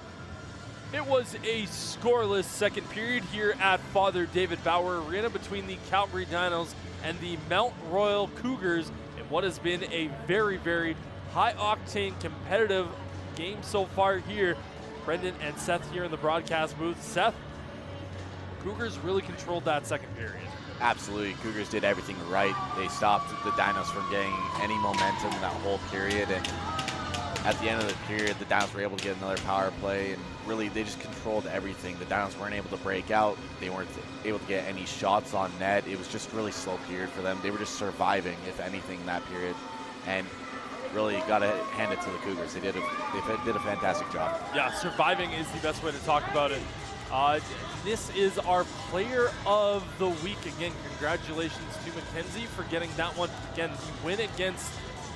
It was a scoreless second period here at Father David Bauer Arena between the Calgary Dinos and the Mount Royal Cougars in what has been a very, very high-octane competitive game so far here. Brendan and Seth here in the broadcast booth. Seth, Cougars really controlled that second period. Absolutely, Cougars did everything right. They stopped the Dinos from getting any momentum in that whole period, and at the end of the period, the Dinos were able to get another power play, and really they just controlled everything. The Dinos weren't able to break out. They weren't able to get any shots on net. It was just really slow period for them. They were just surviving, if anything, that period. And really got to hand it to the Cougars. They did a fantastic job. Yeah, surviving is the best way to talk about it. This is our player of the week. Again, congratulations to Mackenzie for getting that one. Again, the win against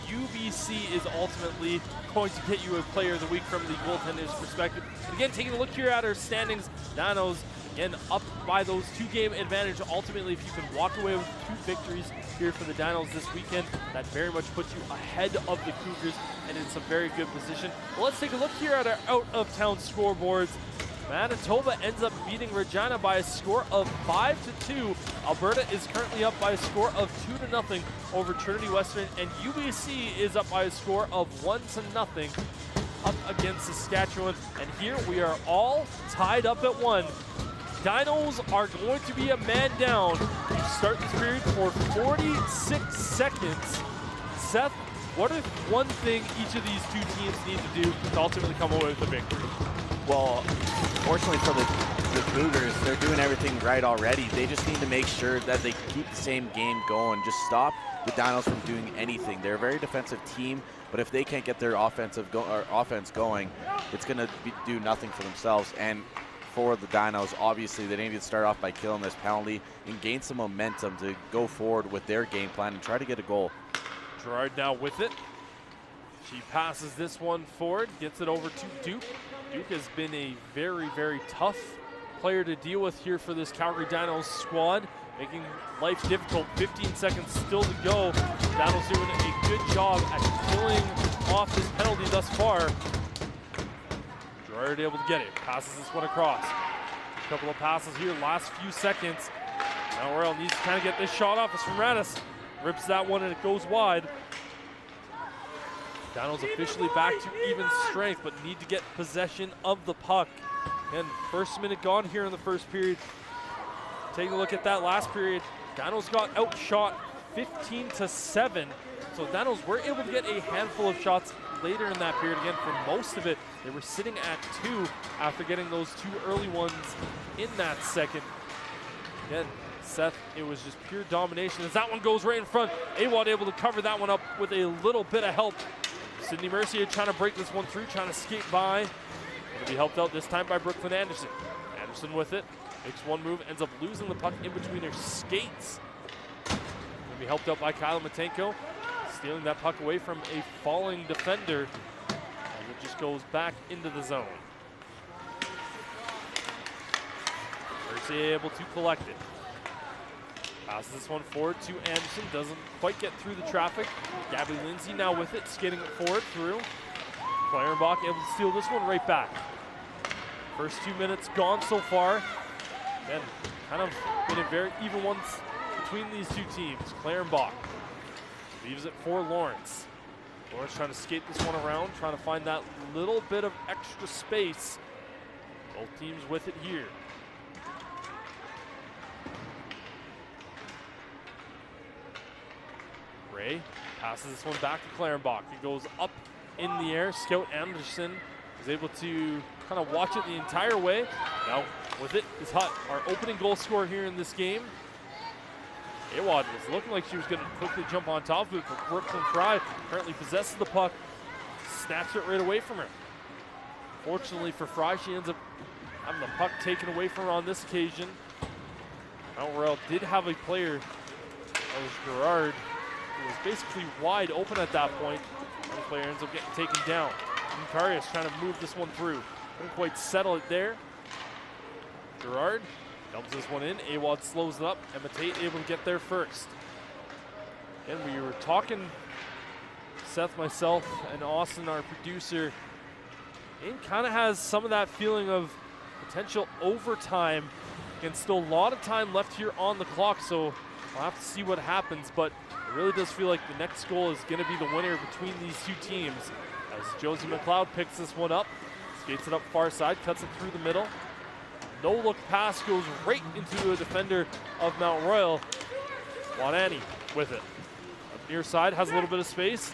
UBC is ultimately going to get you a player of the week from the goaltender's perspective. And again, taking a look here at our standings, Dinos again up by those 2-game advantage. Ultimately, if you can walk away with 2 victories here for the Dinos this weekend, that very much puts you ahead of the Cougars and in some very good position. Well, let's take a look here at our out-of-town scoreboards. Manitoba ends up beating Regina by a score of 5-2. Alberta is currently up by a score of 2-0 over Trinity Western, and UBC is up by a score of 1-0 up against Saskatchewan. And here we are all tied up at 1. Dinos are going to be a man down to start this period for 46 seconds. Seth, what is one thing each of these 2 teams need to do to ultimately come away with a victory? Well, fortunately for the Cougars, they're doing everything right already. They just need to make sure that they keep the same game going. Just stop the Dinos from doing anything. They're a very defensive team, but if they can't get their offense going, it's going to do nothing for themselves. And for the Dinos, obviously, they need to start off by killing this penalty and gain some momentum to go forward with their game plan and try to get a goal. Gerard now with it. She passes this one forward, gets it over to Duke. Duke has been a very, very tough player to deal with here for this Calgary Dinos squad, making life difficult. 15 seconds still to go. Dinos doing a good job at pulling off this penalty thus far. Gerard able to get it, passes this one across. A couple of passes here, last few seconds. Mount Royal needs to kind of get this shot off as Ferranis rips that one and it goes wide. Dinos officially back to even strength, but need to get possession of the puck. And first minute gone here in the first period. Taking a look at that last period, Dinos got outshot 15-7. So Dinos were able to get a handful of shots later in that period. Again, for most of it, they were sitting at 2 after getting those 2 early ones in that second. Again, Seth, it was just pure domination as that one goes right in front. Awad able to cover that one up with a little bit of help. Sydney Mercier trying to break this one through, trying to skate by. Going to be helped out this time by Brooklyn Anderson. Anderson with it, makes one move, ends up losing the puck in between her skates. Going to be helped out by Kyla Matenko, stealing that puck away from a falling defender. And it just goes back into the zone. Mercier able to collect it. Passes this one forward to Anderson, doesn't quite get through the traffic. Gabby Lindsay now with it, skating it forward through. Clarenbach able to steal this one right back. First 2 minutes gone so far. Again, kind of been a very even ones between these 2 teams. Clarenbach leaves it for Lawrence. Lawrence trying to skate this one around, trying to find that little bit of extra space. Both teams with it here. Ray passes this one back to Clarenbach. It goes up in the air. Scout Anderson is able to kind of watch it the entire way. Now with it is Hutt, our opening goal scorer here in this game. Awad was looking like she was going to quickly jump on top of it, but Brooklyn Fry currently possesses the puck, snaps it right away from her. Fortunately for Fry, she ends up having the puck taken away from her on this occasion. Mount Royal did have a player, that was Gerard, who was basically wide open at that point. The player ends up getting taken down. Macarius trying to move this one through. Couldn't quite settle it there. Gerard dumps this one in. Awad slows it up. Emma Tate able to get there first. And we were talking, Seth, myself, and Austin, our producer. Game kind of has some of that feeling of potential overtime. And still a lot of time left here on the clock, so we'll have to see what happens. But it really does feel like the next goal is going to be the winner between these 2 teams. As Josie McLeod picks this one up, skates it up far side, cuts it through the middle. No-look pass goes right into a defender of Mount Royal. Wanani with it. Up near side, has a little bit of space.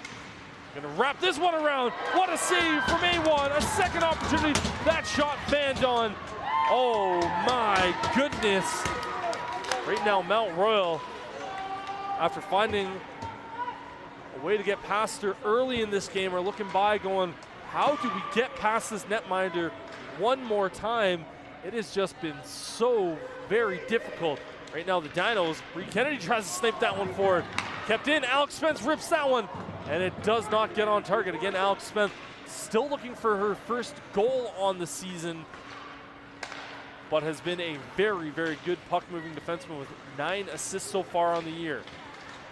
Gonna wrap this one around. What a save from A1. A second opportunity. That shot fanned on. Oh my goodness. Right now, Mount Royal, after finding a way to get past her early in this game, are looking by going, how do we get past this netminder one more time? It has just been so very difficult. Right now, the Dinos, Reed Kennedy tries to snipe that one forward. Kept in, Alex Spence rips that one, and it does not get on target. Again, Alex Spence still looking for her first goal on the season, but has been a very, very good puck-moving defenseman with 9 assists so far on the year.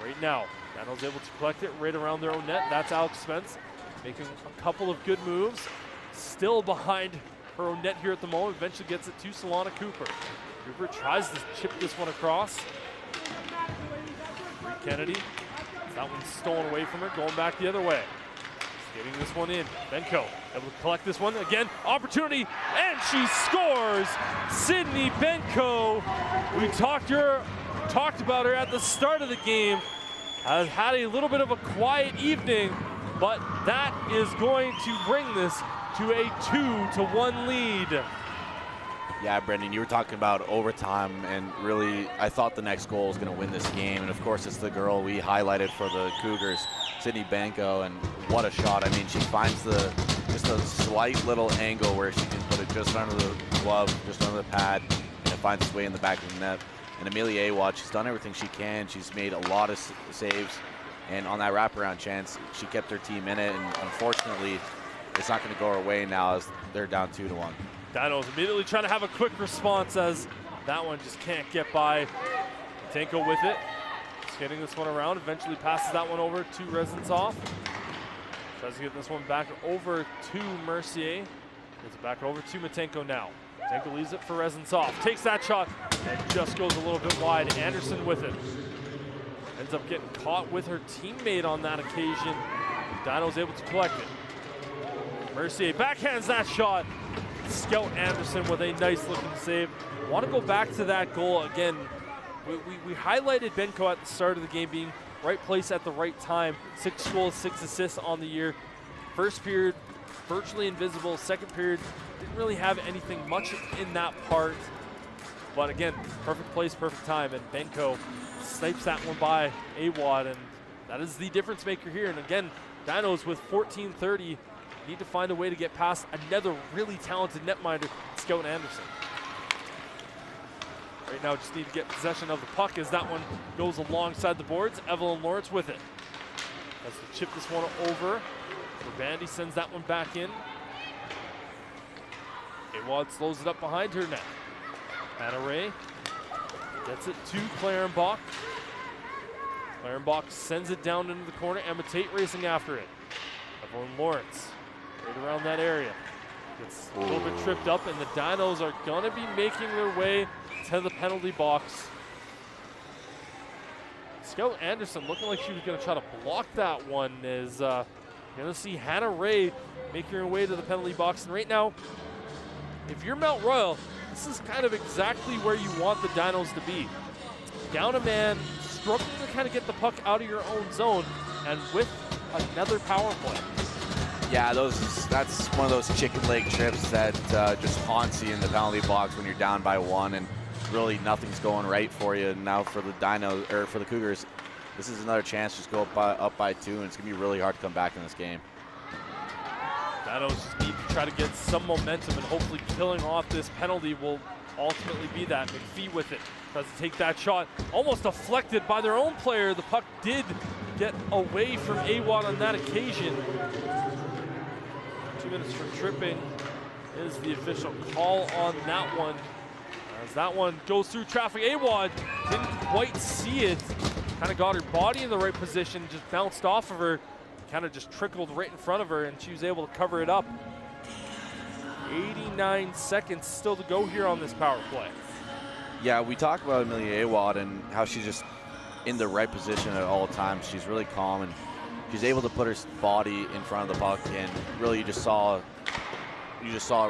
Right now, Dano's able to collect it right around their own net. That's Alex Spence making a couple of good moves. Still behind her own net here at the moment. Eventually gets it to Solana Cooper. Cooper tries to chip this one across. Reed Kennedy. That one's stolen away from her, going back the other way. Getting this one in. Benko able to collect this one again. Opportunity, and she scores! Sydney Benko. We talked about her at the start of the game. Has had a little bit of a quiet evening, but that is going to bring this to a 2-1 lead. Yeah, Brendan, you were talking about overtime, and really, I thought the next goal was going to win this game. And of course, it's the girl we highlighted for the Cougars, Sydney Benko, and what a shot. I mean, she finds just a slight little angle where she can put it just under the glove, just under the pad, and it finds its way in the back of the net. And Amelia Awad, she's done everything she can. She's made a lot of saves, and on that wraparound chance, she kept her team in it, and unfortunately, it's not going to go her way now as they're down 2-1. Dinos immediately trying to have a quick response as that one just can't get by. Tanko with it. Just getting this one around. Eventually passes that one over to Reznitsov. Tries to get this one back over to Mercier. Gets it back over to Matenko now. Matenko leaves it for Reznitsov. Takes that shot and just goes a little bit wide. Anderson with it. Ends up getting caught with her teammate on that occasion. Dino's able to collect it. Mercier backhands that shot. Scout Anderson with a nice looking save. Want to go back to that goal again. We highlighted Benko at the start of the game being right place at the right time. 6 goals, 6 assists on the year. First period, virtually invisible. Second period, didn't really have anything much in that part. But again, perfect place, perfect time. And Benko snipes that one by Awad, and that is the difference maker here. And again, Dinos with 14:30. Need to find a way to get past another really talented netminder, Scout Anderson. Right now, just need to get possession of the puck as that one goes alongside the boards. Evelyn Lawrence with it. Has to chip this one over. Bandy sends that one back in. Awad slows it up behind her net. Hannah Ray gets it to Clarenbach. Clarenbach sends it down into the corner. Emma Tate racing after it. Evelyn Lawrence. Right around that area. Gets a little bit tripped up, and the Dinos are going to be making their way to the penalty box. Scout Anderson looking like she was going to try to block that one. Is going to see Hannah Ray making her way to the penalty box. And right now, if you're Mount Royal, this is kind of exactly where you want the Dinos to be. Down a man, struggling to kind of get the puck out of your own zone, and with another power play. Yeah, that's one of those chicken leg trips that just haunts you in the penalty box when you're down by 1 and really nothing's going right for you. And now for the Dinos, or for the Cougars, this is another chance to just go up by 2, and it's gonna be really hard to come back in this game. Dinos just need to try to get some momentum, and hopefully killing off this penalty will ultimately be that. McPhee with it, tries to take that shot, almost deflected by their own player. The puck did get away from Awad on that occasion. 2 minutes for tripping is the official call on that one. As that one goes through traffic, Awad didn't quite see it. Kind of got her body in the right position, just bounced off of her, kind of just trickled right in front of her, and she was able to cover it up. 89 seconds still to go here on this power play. Yeah, we talked about Amelia Awad and how she's just in the right position at all times. She's really calm, and she's able to put her body in front of the puck, and really you just saw it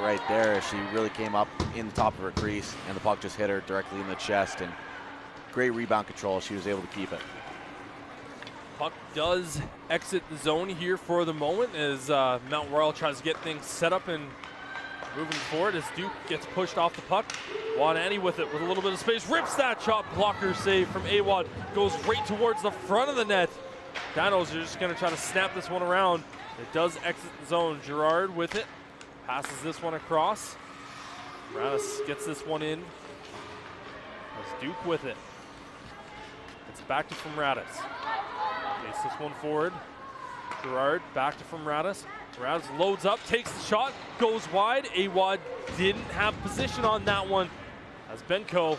right there. She really came up in the top of her crease, and the puck just hit her directly in the chest, and great rebound control. She was able to keep it. Puck does exit the zone here for the moment as Mount Royal tries to get things set up and moving forward as Duke gets pushed off the puck. Wanani with it with a little bit of space, rips that shot, blocker save from Awad, goes right towards the front of the net. Dinos are just going to try to snap this one around. It does exit the zone. Gerard with it, passes this one across. Radis gets this one in. As Duke with it. It's back to from Radis. Takes this one forward. Gerard back to from Radis. Radis loads up, takes the shot, goes wide. Awad didn't have position on that one. As Benko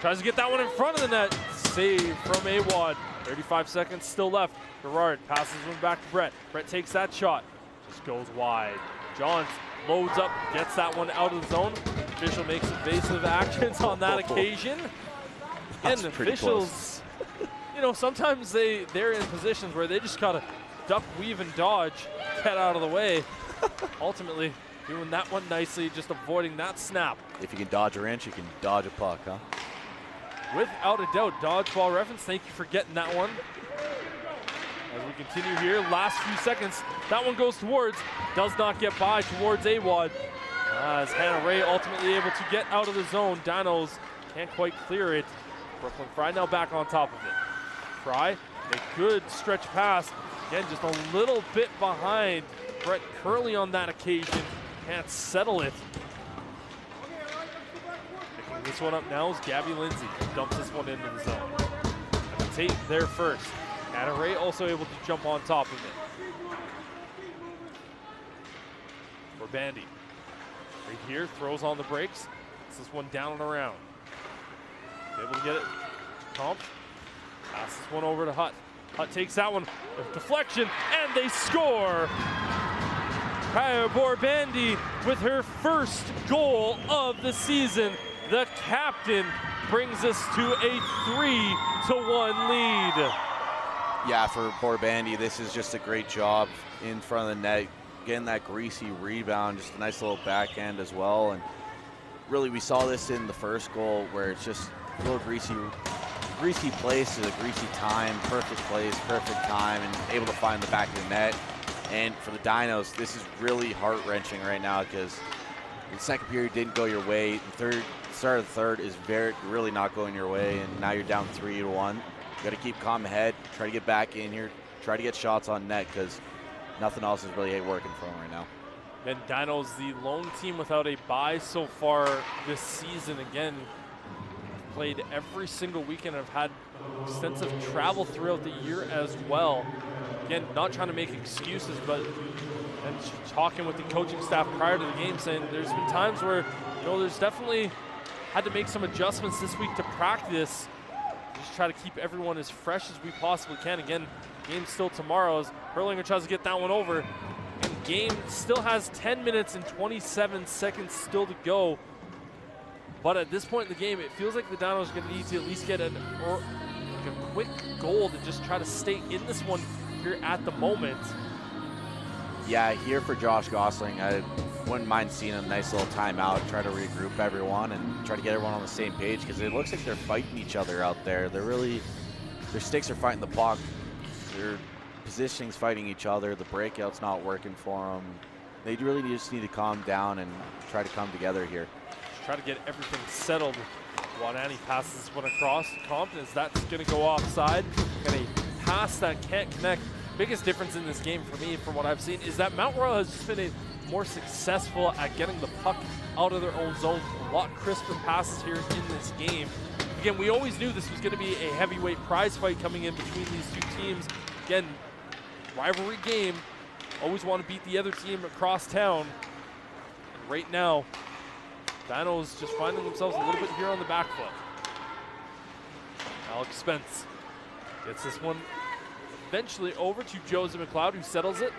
tries to get that one in front of the net. Save from Awad. 35 seconds still left. Gerard passes one back to Brett. Brett takes that shot. Just goes wide. Johns loads up, gets that one out of the zone. Official makes evasive actions on that occasion. And the officials, you know, sometimes they're in positions where they just gotta duck, weave, and dodge, get out of the way. Ultimately, doing that one nicely, just avoiding that snap. If you can dodge a wrench, you can dodge a puck, huh? Without a doubt, dodgeball reference. Thank you for getting that one. As we continue here, last few seconds, that one goes towards, does not get by towards Awad. As Hannah Ray ultimately able to get out of the zone. Dinos can't quite clear it. Brooklyn Fry now back on top of it. Fry, a good stretch pass. Again, just a little bit behind Brett Curley on that occasion. Can't settle it. Picking this one up now is Gabby Lindsay. Dumps this one into the zone. And Tate there first. Hannah Ray also able to jump on top of it. For Bandy. Right here, throws on the brakes. Gets this one down and around. Able to get it. Comp. Pass this one over to Hutt. Hutt takes that one. A deflection, and they score. Kaya Borbandi with her first goal of the season. The captain brings us to a 3-1 lead. Yeah, for Borbandi, this is just a great job in front of the net. Getting that greasy rebound, just a nice little backhand as well. And really, we saw this in the first goal where it's just a little greasy place, a greasy time, perfect place, perfect time, and able to find the back of the net. And for the Dinos, this is really heart-wrenching right now because the second period didn't go your way. The start of the third is really not going your way, and now you're down 3-1. You got to keep calm head, try to get back in here, try to get shots on net because nothing else is really working for them right now. And Dinos, the lone team without a bye so far this season. Again, played every single weekend. Have had extensive travel throughout the year as well. Again, not trying to make excuses, but and talking with the coaching staff prior to the game, saying there's been times where, you know, there's definitely had to make some adjustments this week to practice. Just try to keep everyone as fresh as we possibly can. Again, game still tomorrow as Hurlinger tries to get that one over. And game still has 10 minutes and 27 seconds still to go. But at this point in the game, it feels like the Dinos are going to need to at least get a quick goal to just try to stay in this one here at the moment. Yeah, here for Josh Gosling, I wouldn't mind seeing a nice little timeout, try to regroup everyone and try to get everyone on the same page because it looks like they're fighting each other out there. Their sticks are fighting the puck. Their positioning's fighting each other. The breakout's not working for them. They really just need to calm down and try to come together here. Try to get everything settled. Wanani passes this one across to Compton as that's going to go offside. And a pass that can't connect. Biggest difference in this game for me, from what I've seen, is that Mount Royal has just been more successful at getting the puck out of their own zone. A lot crisper passes here in this game. Again, we always knew this was going to be a heavyweight prize fight coming in between these two teams. Again, rivalry game. Always want to beat the other team across town. And right now, Dinos just finding themselves a little bit here on the back foot. Alex Spence gets this one eventually over to Josie McLeod, who settles it.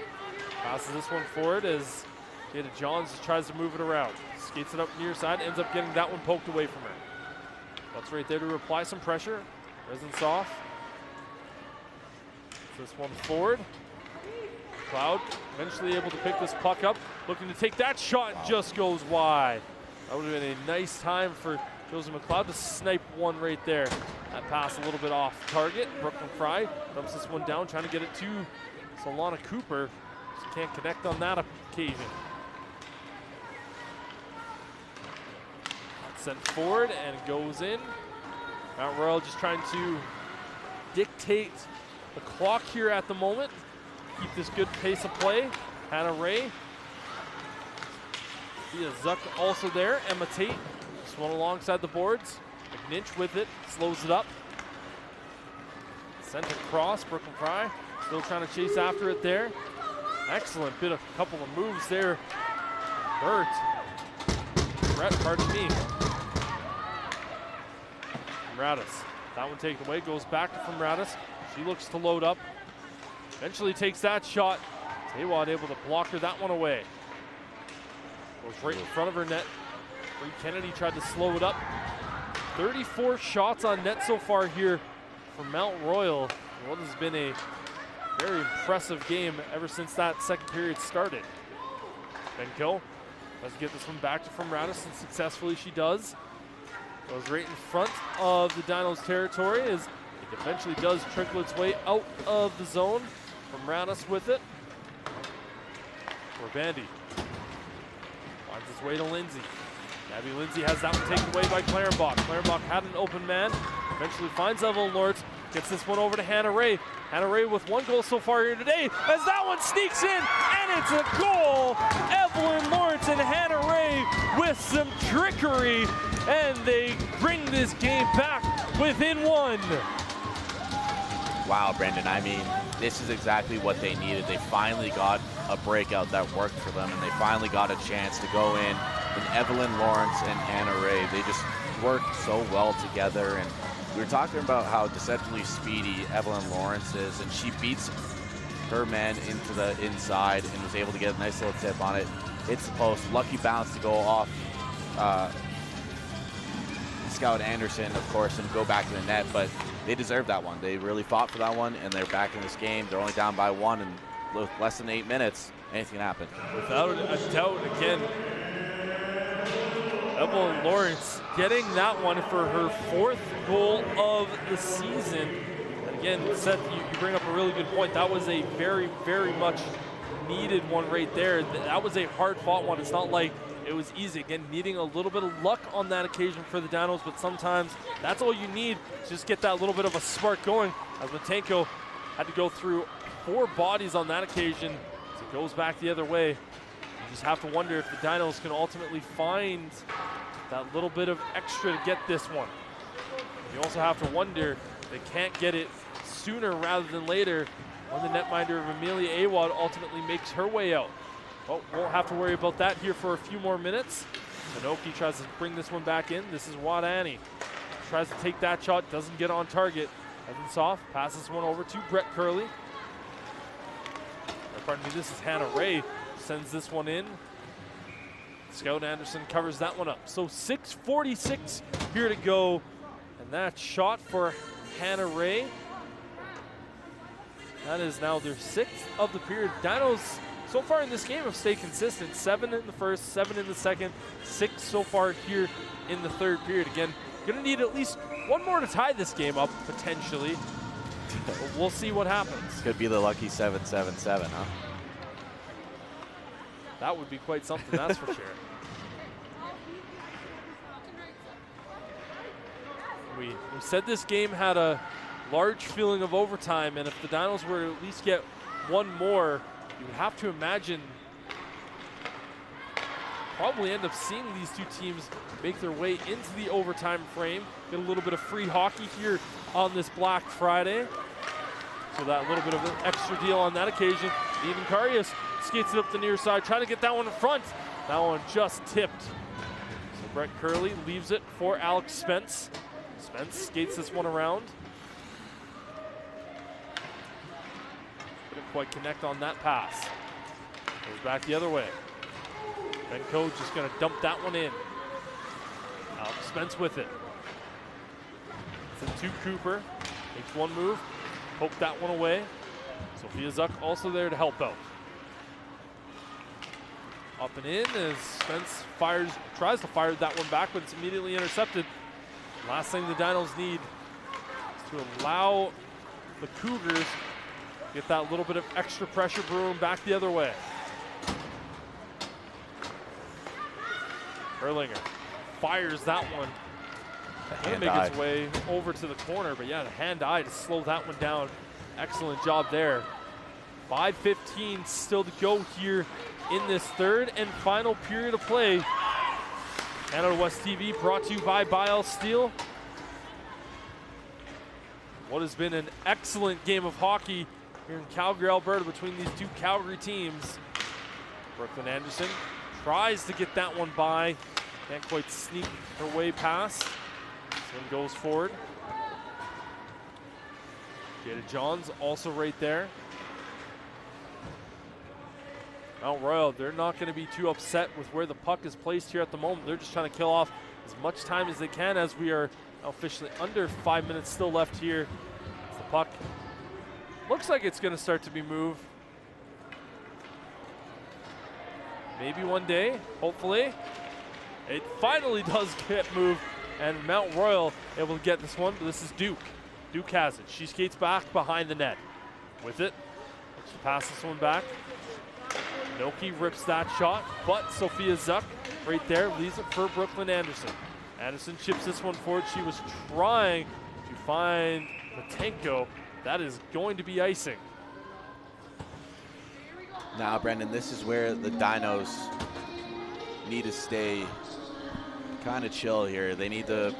Passes this one forward as Jada Johns tries to move it around. Skates it up near side, ends up getting that one poked away from her. That's right there to apply some pressure. Rezntsov. This one forward. McLeod eventually able to pick this puck up. Looking to take that shot, just goes wide. That would have been a nice time for Josie McLeod to snipe one right there. That pass a little bit off target. Brooklyn Fry dumps this one down, trying to get it to Solana Cooper. Just can't connect on that occasion. Sent forward and it goes in. Mount Royal just trying to dictate the clock here at the moment. Keep this good pace of play. Hannah Ray. Thea Zuck also there. Emma Tate. Just one alongside the boards. McNinch with it. Slows it up. Sent across. Brooklyn Fry still trying to chase after it there. Excellent bit of couple of moves there. Brett, pardon me. Radis. That one taken away. Goes back from Radis. She looks to load up. Eventually takes that shot. Taywad able to block her that one away. Goes right in front of her net. Bree Kennedy tried to slow it up. 34 shots on net so far here for Mount Royal. What has been a very impressive game ever since that second period started. Benko does get this one back to from Radis, and successfully she does. Goes right in front of the Dinos territory as it eventually does trickle its way out of the zone. From Radis with it. For Bandy. Finds its way to Lindsay. Gabby Lindsay has that one taken away by Clarenbach. Clarenbach had an open man. Eventually finds Evelyn Lawrence. Gets this one over to Hannah Ray. Hannah Ray with one goal so far here today. As that one sneaks in, and it's a goal. Evelyn Lawrence and Hannah Ray with some trickery. And they bring this game back within one. Wow, Brendan, I mean, this is exactly what they needed. They finally got a breakout that worked for them, and they finally got a chance to go in. And Evelyn Lawrence and Hannah Ray, they just worked so well together. And we were talking about how deceptively speedy Evelyn Lawrence is, and she beats her man into the inside and was able to get a nice little tip on it. Hits the post, lucky bounce to go off Scout Anderson, of course, and go back to the net, but they deserved that one. They really fought for that one, and they're back in this game. They're only down by one, and with less than 8 minutes, anything can happen. Without a doubt, again, Evelyn Lawrence getting that one for her 4th goal of the season. And again, Seth, you bring up a really good point. That was a very, very much needed one right there. That was a hard-fought one. It's not like it was easy. Again, needing a little bit of luck on that occasion for the Dinos, but sometimes that's all you need to just get that little bit of a spark going. As Matenko had to go through 4 bodies on that occasion, so it goes back the other way. You just have to wonder if the Dinos can ultimately find that little bit of extra to get this one. You also have to wonder if they can't get it sooner rather than later when the netminder of Amelia Awad ultimately makes her way out. Well, won't have to worry about that here for a few more minutes. Sanoki tries to bring this one back in. This is Wadani. Tries to take that shot, doesn't get on target. Evans off, passes one over to Brett Curley. Pardon me, this is Hannah Ray. Sends this one in. Scout Anderson covers that one up. So 6:46 here to go. And that shot for Hannah Ray. That is now their 6th of the period. Dinos so far in this game have stayed consistent. 7 in the first, 7 in the second, 6 so far here in the 3rd period. Again, gonna need at least one more to tie this game up, potentially. We'll see what happens. Could be the lucky 7-7-7, huh? That would be quite something, that's for sure. We said this game had a large feeling of overtime, and if the Dinos were to at least get one more, you would have to imagine probably end up seeing these two teams make their way into the overtime frame. Get a little bit of free hockey here on this Black Friday. So that little bit of an extra deal on that occasion. Even Karius skates it up the near side, trying to get that one in front. That one just tipped. So Brett Curley leaves it for Alex Spence. Spence skates this one around. Couldn't quite connect on that pass. Goes back the other way. Benko just gonna dump that one in. Alex Spence with it. It's to Cooper. Makes one move. Poke that one away. Sophia Zuck also there to help out. Up and in as Spence tries to fire that one back, but it's immediately intercepted. Last thing the Dinos need is to allow the Cougars get that little bit of extra pressure brewing back the other way. Erlinger fires that one. Gonna make its way over to the corner, but yeah, the hand-eye to slow that one down. Excellent job there. 5:15 still to go here in this third and final period of play. Canada West TV brought to you by Biel Steel. What has been an excellent game of hockey here in Calgary, Alberta between these two Calgary teams. Brooklyn Anderson tries to get that one by. Can't quite sneak her way past. This one goes forward. Jada Johns also right there. Mount Royal, they're not going to be too upset with where the puck is placed here at the moment. They're just trying to kill off as much time as they can as we are officially under 5 minutes still left here. As the puck looks like it's going to start to be moved. Maybe one day, hopefully. It finally does get moved, and Mount Royal able to get this one, but this is Duke. Duke has it. She skates back behind the net. With it, looks to pass this one back. Noki rips that shot, but Sophia Zuck right there leaves it for Brooklyn Anderson. Anderson chips this one forward. She was trying to find Matenko. That is going to be icing. Now, Brendan, this is where the Dinos need to stay kind of chill here. They need to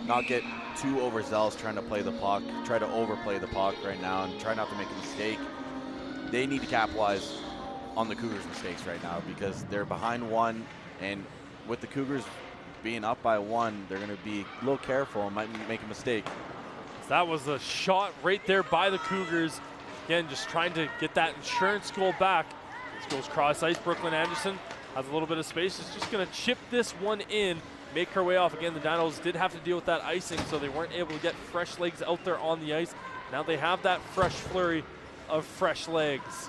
not get too overzealous trying to play the puck, try to overplay the puck right now, and try not to make a mistake. They need to capitalize on the Cougars' mistakes right now because they're behind one, and with the Cougars being up by one, they're going to be a little careful and might make a mistake. That was a shot right there by the Cougars. Again, just trying to get that insurance goal back. This goes cross ice. Brooklyn Anderson has a little bit of space. She's just going to chip this one in, make her way off. Again, the Dinos did have to deal with that icing, so they weren't able to get fresh legs out there on the ice. Now they have that fresh flurry of fresh legs.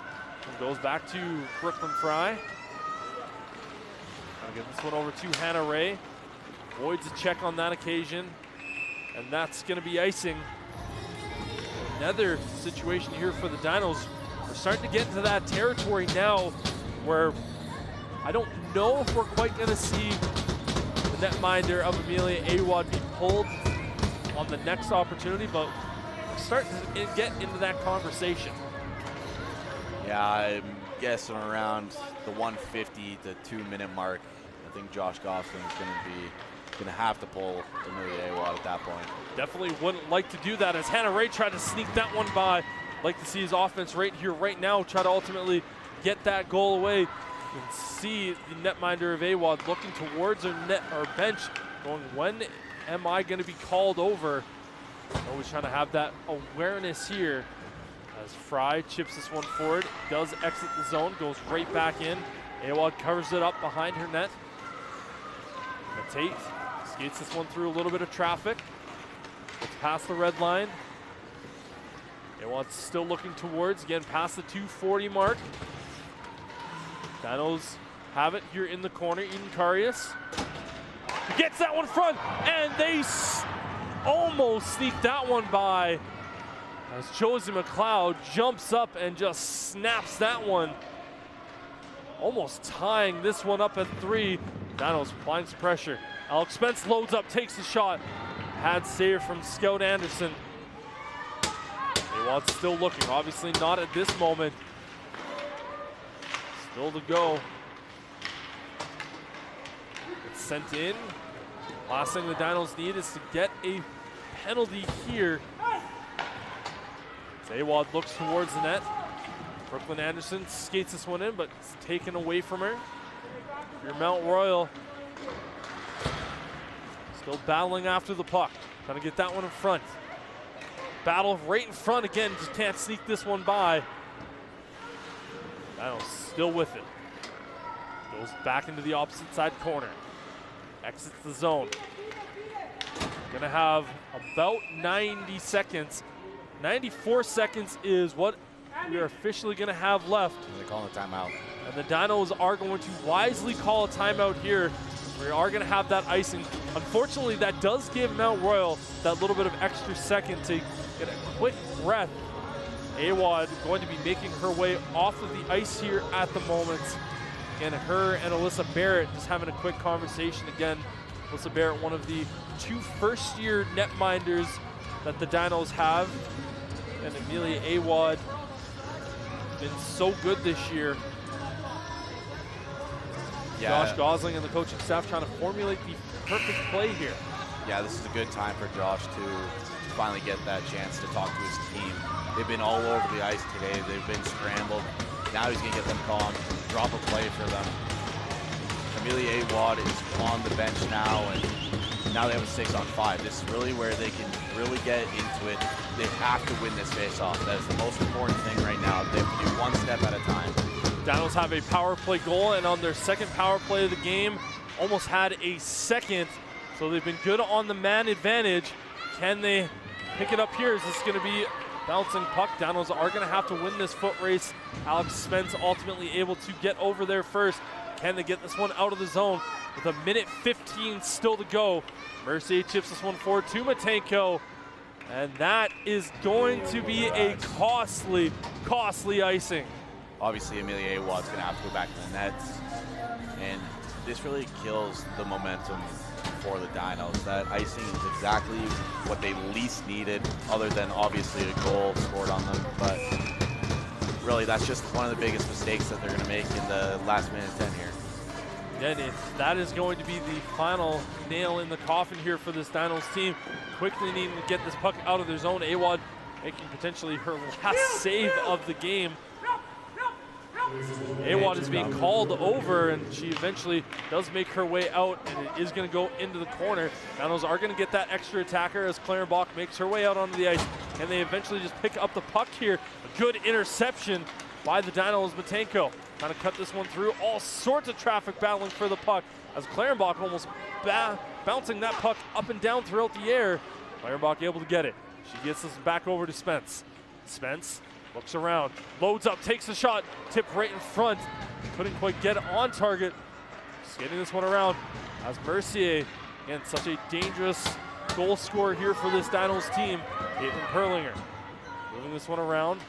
And goes back to Brooklyn Fry. Gonna get this one over to Hannah Ray. Avoids a check on that occasion, and that's going to be icing. Another situation here for the Dinos. We're starting to get into that territory now where I don't know if we're quite going to see the netminder of Amelia Awad be pulled on the next opportunity, but we're starting to get into that conversation. Yeah, I'm guessing around the 150 to 2 minute mark. I think Josh Gosling is going to have to pull Amelia Awad at that point. Definitely wouldn't like to do that as Hannah Ray tried to sneak that one by. Like to see his offense right here, right now, try to ultimately get that goal away. You can see the netminder of Awad looking towards her net or bench, going, when am I going to be called over? Always trying to have that awareness here. As Fry chips this one forward, does exit the zone, goes right back in. Awad covers it up behind her net. Tate skates this one through a little bit of traffic. Gets past the red line. Awad's still looking towards, again, past the 240 mark. Dinos have it here in the corner. Eden Karius gets that one front, and they almost sneak that one by. As Josie McLeod jumps up and just snaps that one, almost tying this one up at 3. Dinos applying some pressure. Alex Spence loads up, takes the shot. Had save from Scout Anderson. Awad's still looking, obviously not at this moment. Still to go. It's sent in. Last thing the Dinos need is to get a penalty here. Awad looks towards the net. Brooklyn Anderson skates this one in, but it's taken away from her. Your Mount Royal still battling after the puck. Trying to get that one in front. Battle right in front again, just can't sneak this one by. Dinos still with it. Goes back into the opposite side corner. Exits the zone. Gonna have about 90 seconds. 94 seconds is what we are officially going to have left. They're calling a timeout. And the Dinos are going to wisely call a timeout here. We are going to have that icing. Unfortunately, that does give Mount Royal that little bit of extra second to get a quick breath. Awad going to be making her way off of the ice here at the moment. Again, her and Alyssa Barrett just having a quick conversation again. Alyssa Barrett, one of the 2 first-year netminders that the Dinos have. And Amelia Awad been so good this year. Yeah. Josh Gosling and the coaching staff trying to formulate the perfect play here. Yeah, this is a good time for Josh to finally get that chance to talk to his team. They've been all over the ice today. They've been scrambled. Now he's going to get them calm, drop a play for them. Amelia Awad is on the bench now, and now they have a 6-on-5. This is really where they can really get into it. They have to win this face-off. That is the most important thing right now. They have to do one step at a time. Dinos have a power play goal, and on their second power play of the game, almost had a second. So they've been good on the man advantage. Can they pick it up here? Is this going to be bouncing puck? Dinos are going to have to win this foot race. Alex Spence ultimately able to get over there first. Can they get this one out of the zone with 1:15 still to go? Mercier chips this one forward to Matenko. And that is going to be a costly, costly icing. Obviously, Amelia Awad's going to have to go back to the nets. And this really kills the momentum for the Dinos. That icing is exactly what they least needed, other than obviously a goal scored on them. But really, that's just one of the biggest mistakes that they're going to make in the last minute 10 here. And if that is going to be the final nail in the coffin here for this Dinos team, quickly needing to get this puck out of their zone. Awad making potentially her last save of the game. Awad is being called over, and she eventually does make her way out, and it is going to go into the corner. Dinos are going to get that extra attacker as Clarenbach makes her way out onto the ice, and they eventually just pick up the puck here. A good interception by the Dinos. Matenko trying to cut this one through. All sorts of traffic battling for the puck as Clarenbach almost bouncing that puck up and down throughout the air. Clarenbach able to get it. She gets this back over to Spence. Spence looks around, loads up, takes a shot, tip right in front. Couldn't quite get it on target. Just getting this one around as Mercier, again, such a dangerous goal scorer here for this Dinos team. Caitlin Perlinger moving this one around,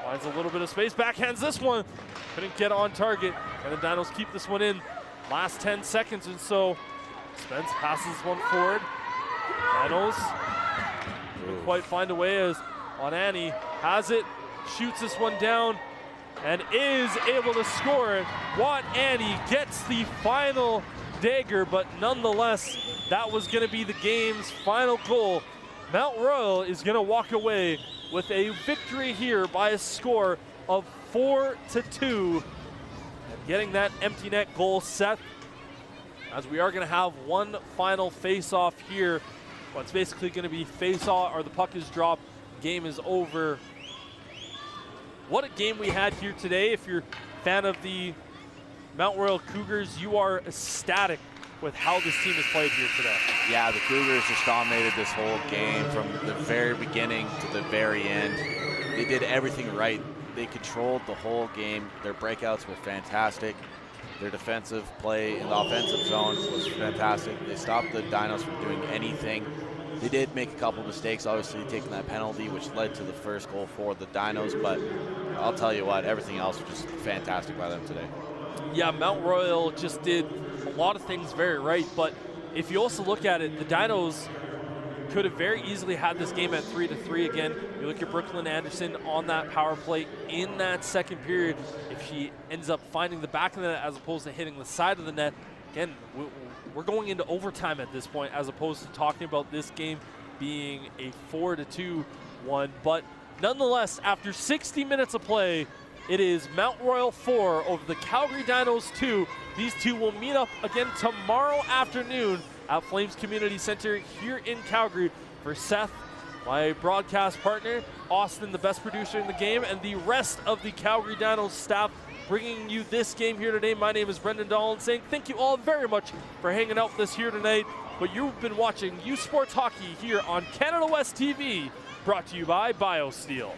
finds a little bit of space, backhands this one. Couldn't get on target, and the Dinos keep this one in. Last 10 seconds and so. Spence passes one forward. Dinos couldn't quite find a way as Onani has it, shoots this one down, and is able to score it. Annie gets the final dagger, but nonetheless, that was going to be the game's final goal. Mount Royal is going to walk away with a victory here by a score of 4-2. And getting that empty net goal, Seth, as we are going to have one final face-off here. Well, it's basically going to be face-off, or the puck is dropped, game is over. What a game we had here today. If you're a fan of the Mount Royal Cougars, you are ecstatic with how this team has played here today. Yeah, the Cougars just dominated this whole game from the very beginning to the very end. They did everything right. They controlled the whole game. Their breakouts were fantastic. Their defensive play in the offensive zone was fantastic. They stopped the Dinos from doing anything. They did make a couple mistakes, obviously taking that penalty, which led to the first goal for the Dinos, but I'll tell you what, everything else was just fantastic by them today. Yeah, Mount Royal just did a lot of things very right, but if you also look at it, the Dinos could have very easily had this game at 3-3 again. You look at Brooklyn Anderson on that power play in that second period. If she ends up finding the back of the net as opposed to hitting the side of the net, again, we're going into overtime at this point as opposed to talking about this game being a 4-2 one. But nonetheless, after 60 minutes of play, it is Mount Royal 4 over the Calgary Dinos 2. These two will meet up again tomorrow afternoon at Flames Community Center here in Calgary. For Seth, my broadcast partner, Austin, the best producer in the game, and the rest of the Calgary Dinos staff bringing you this game here today. My name is Brendan Dolan, saying thank you all very much for hanging out with us here tonight. But you've been watching U Sports Hockey here on Canada West TV, brought to you by BioSteel.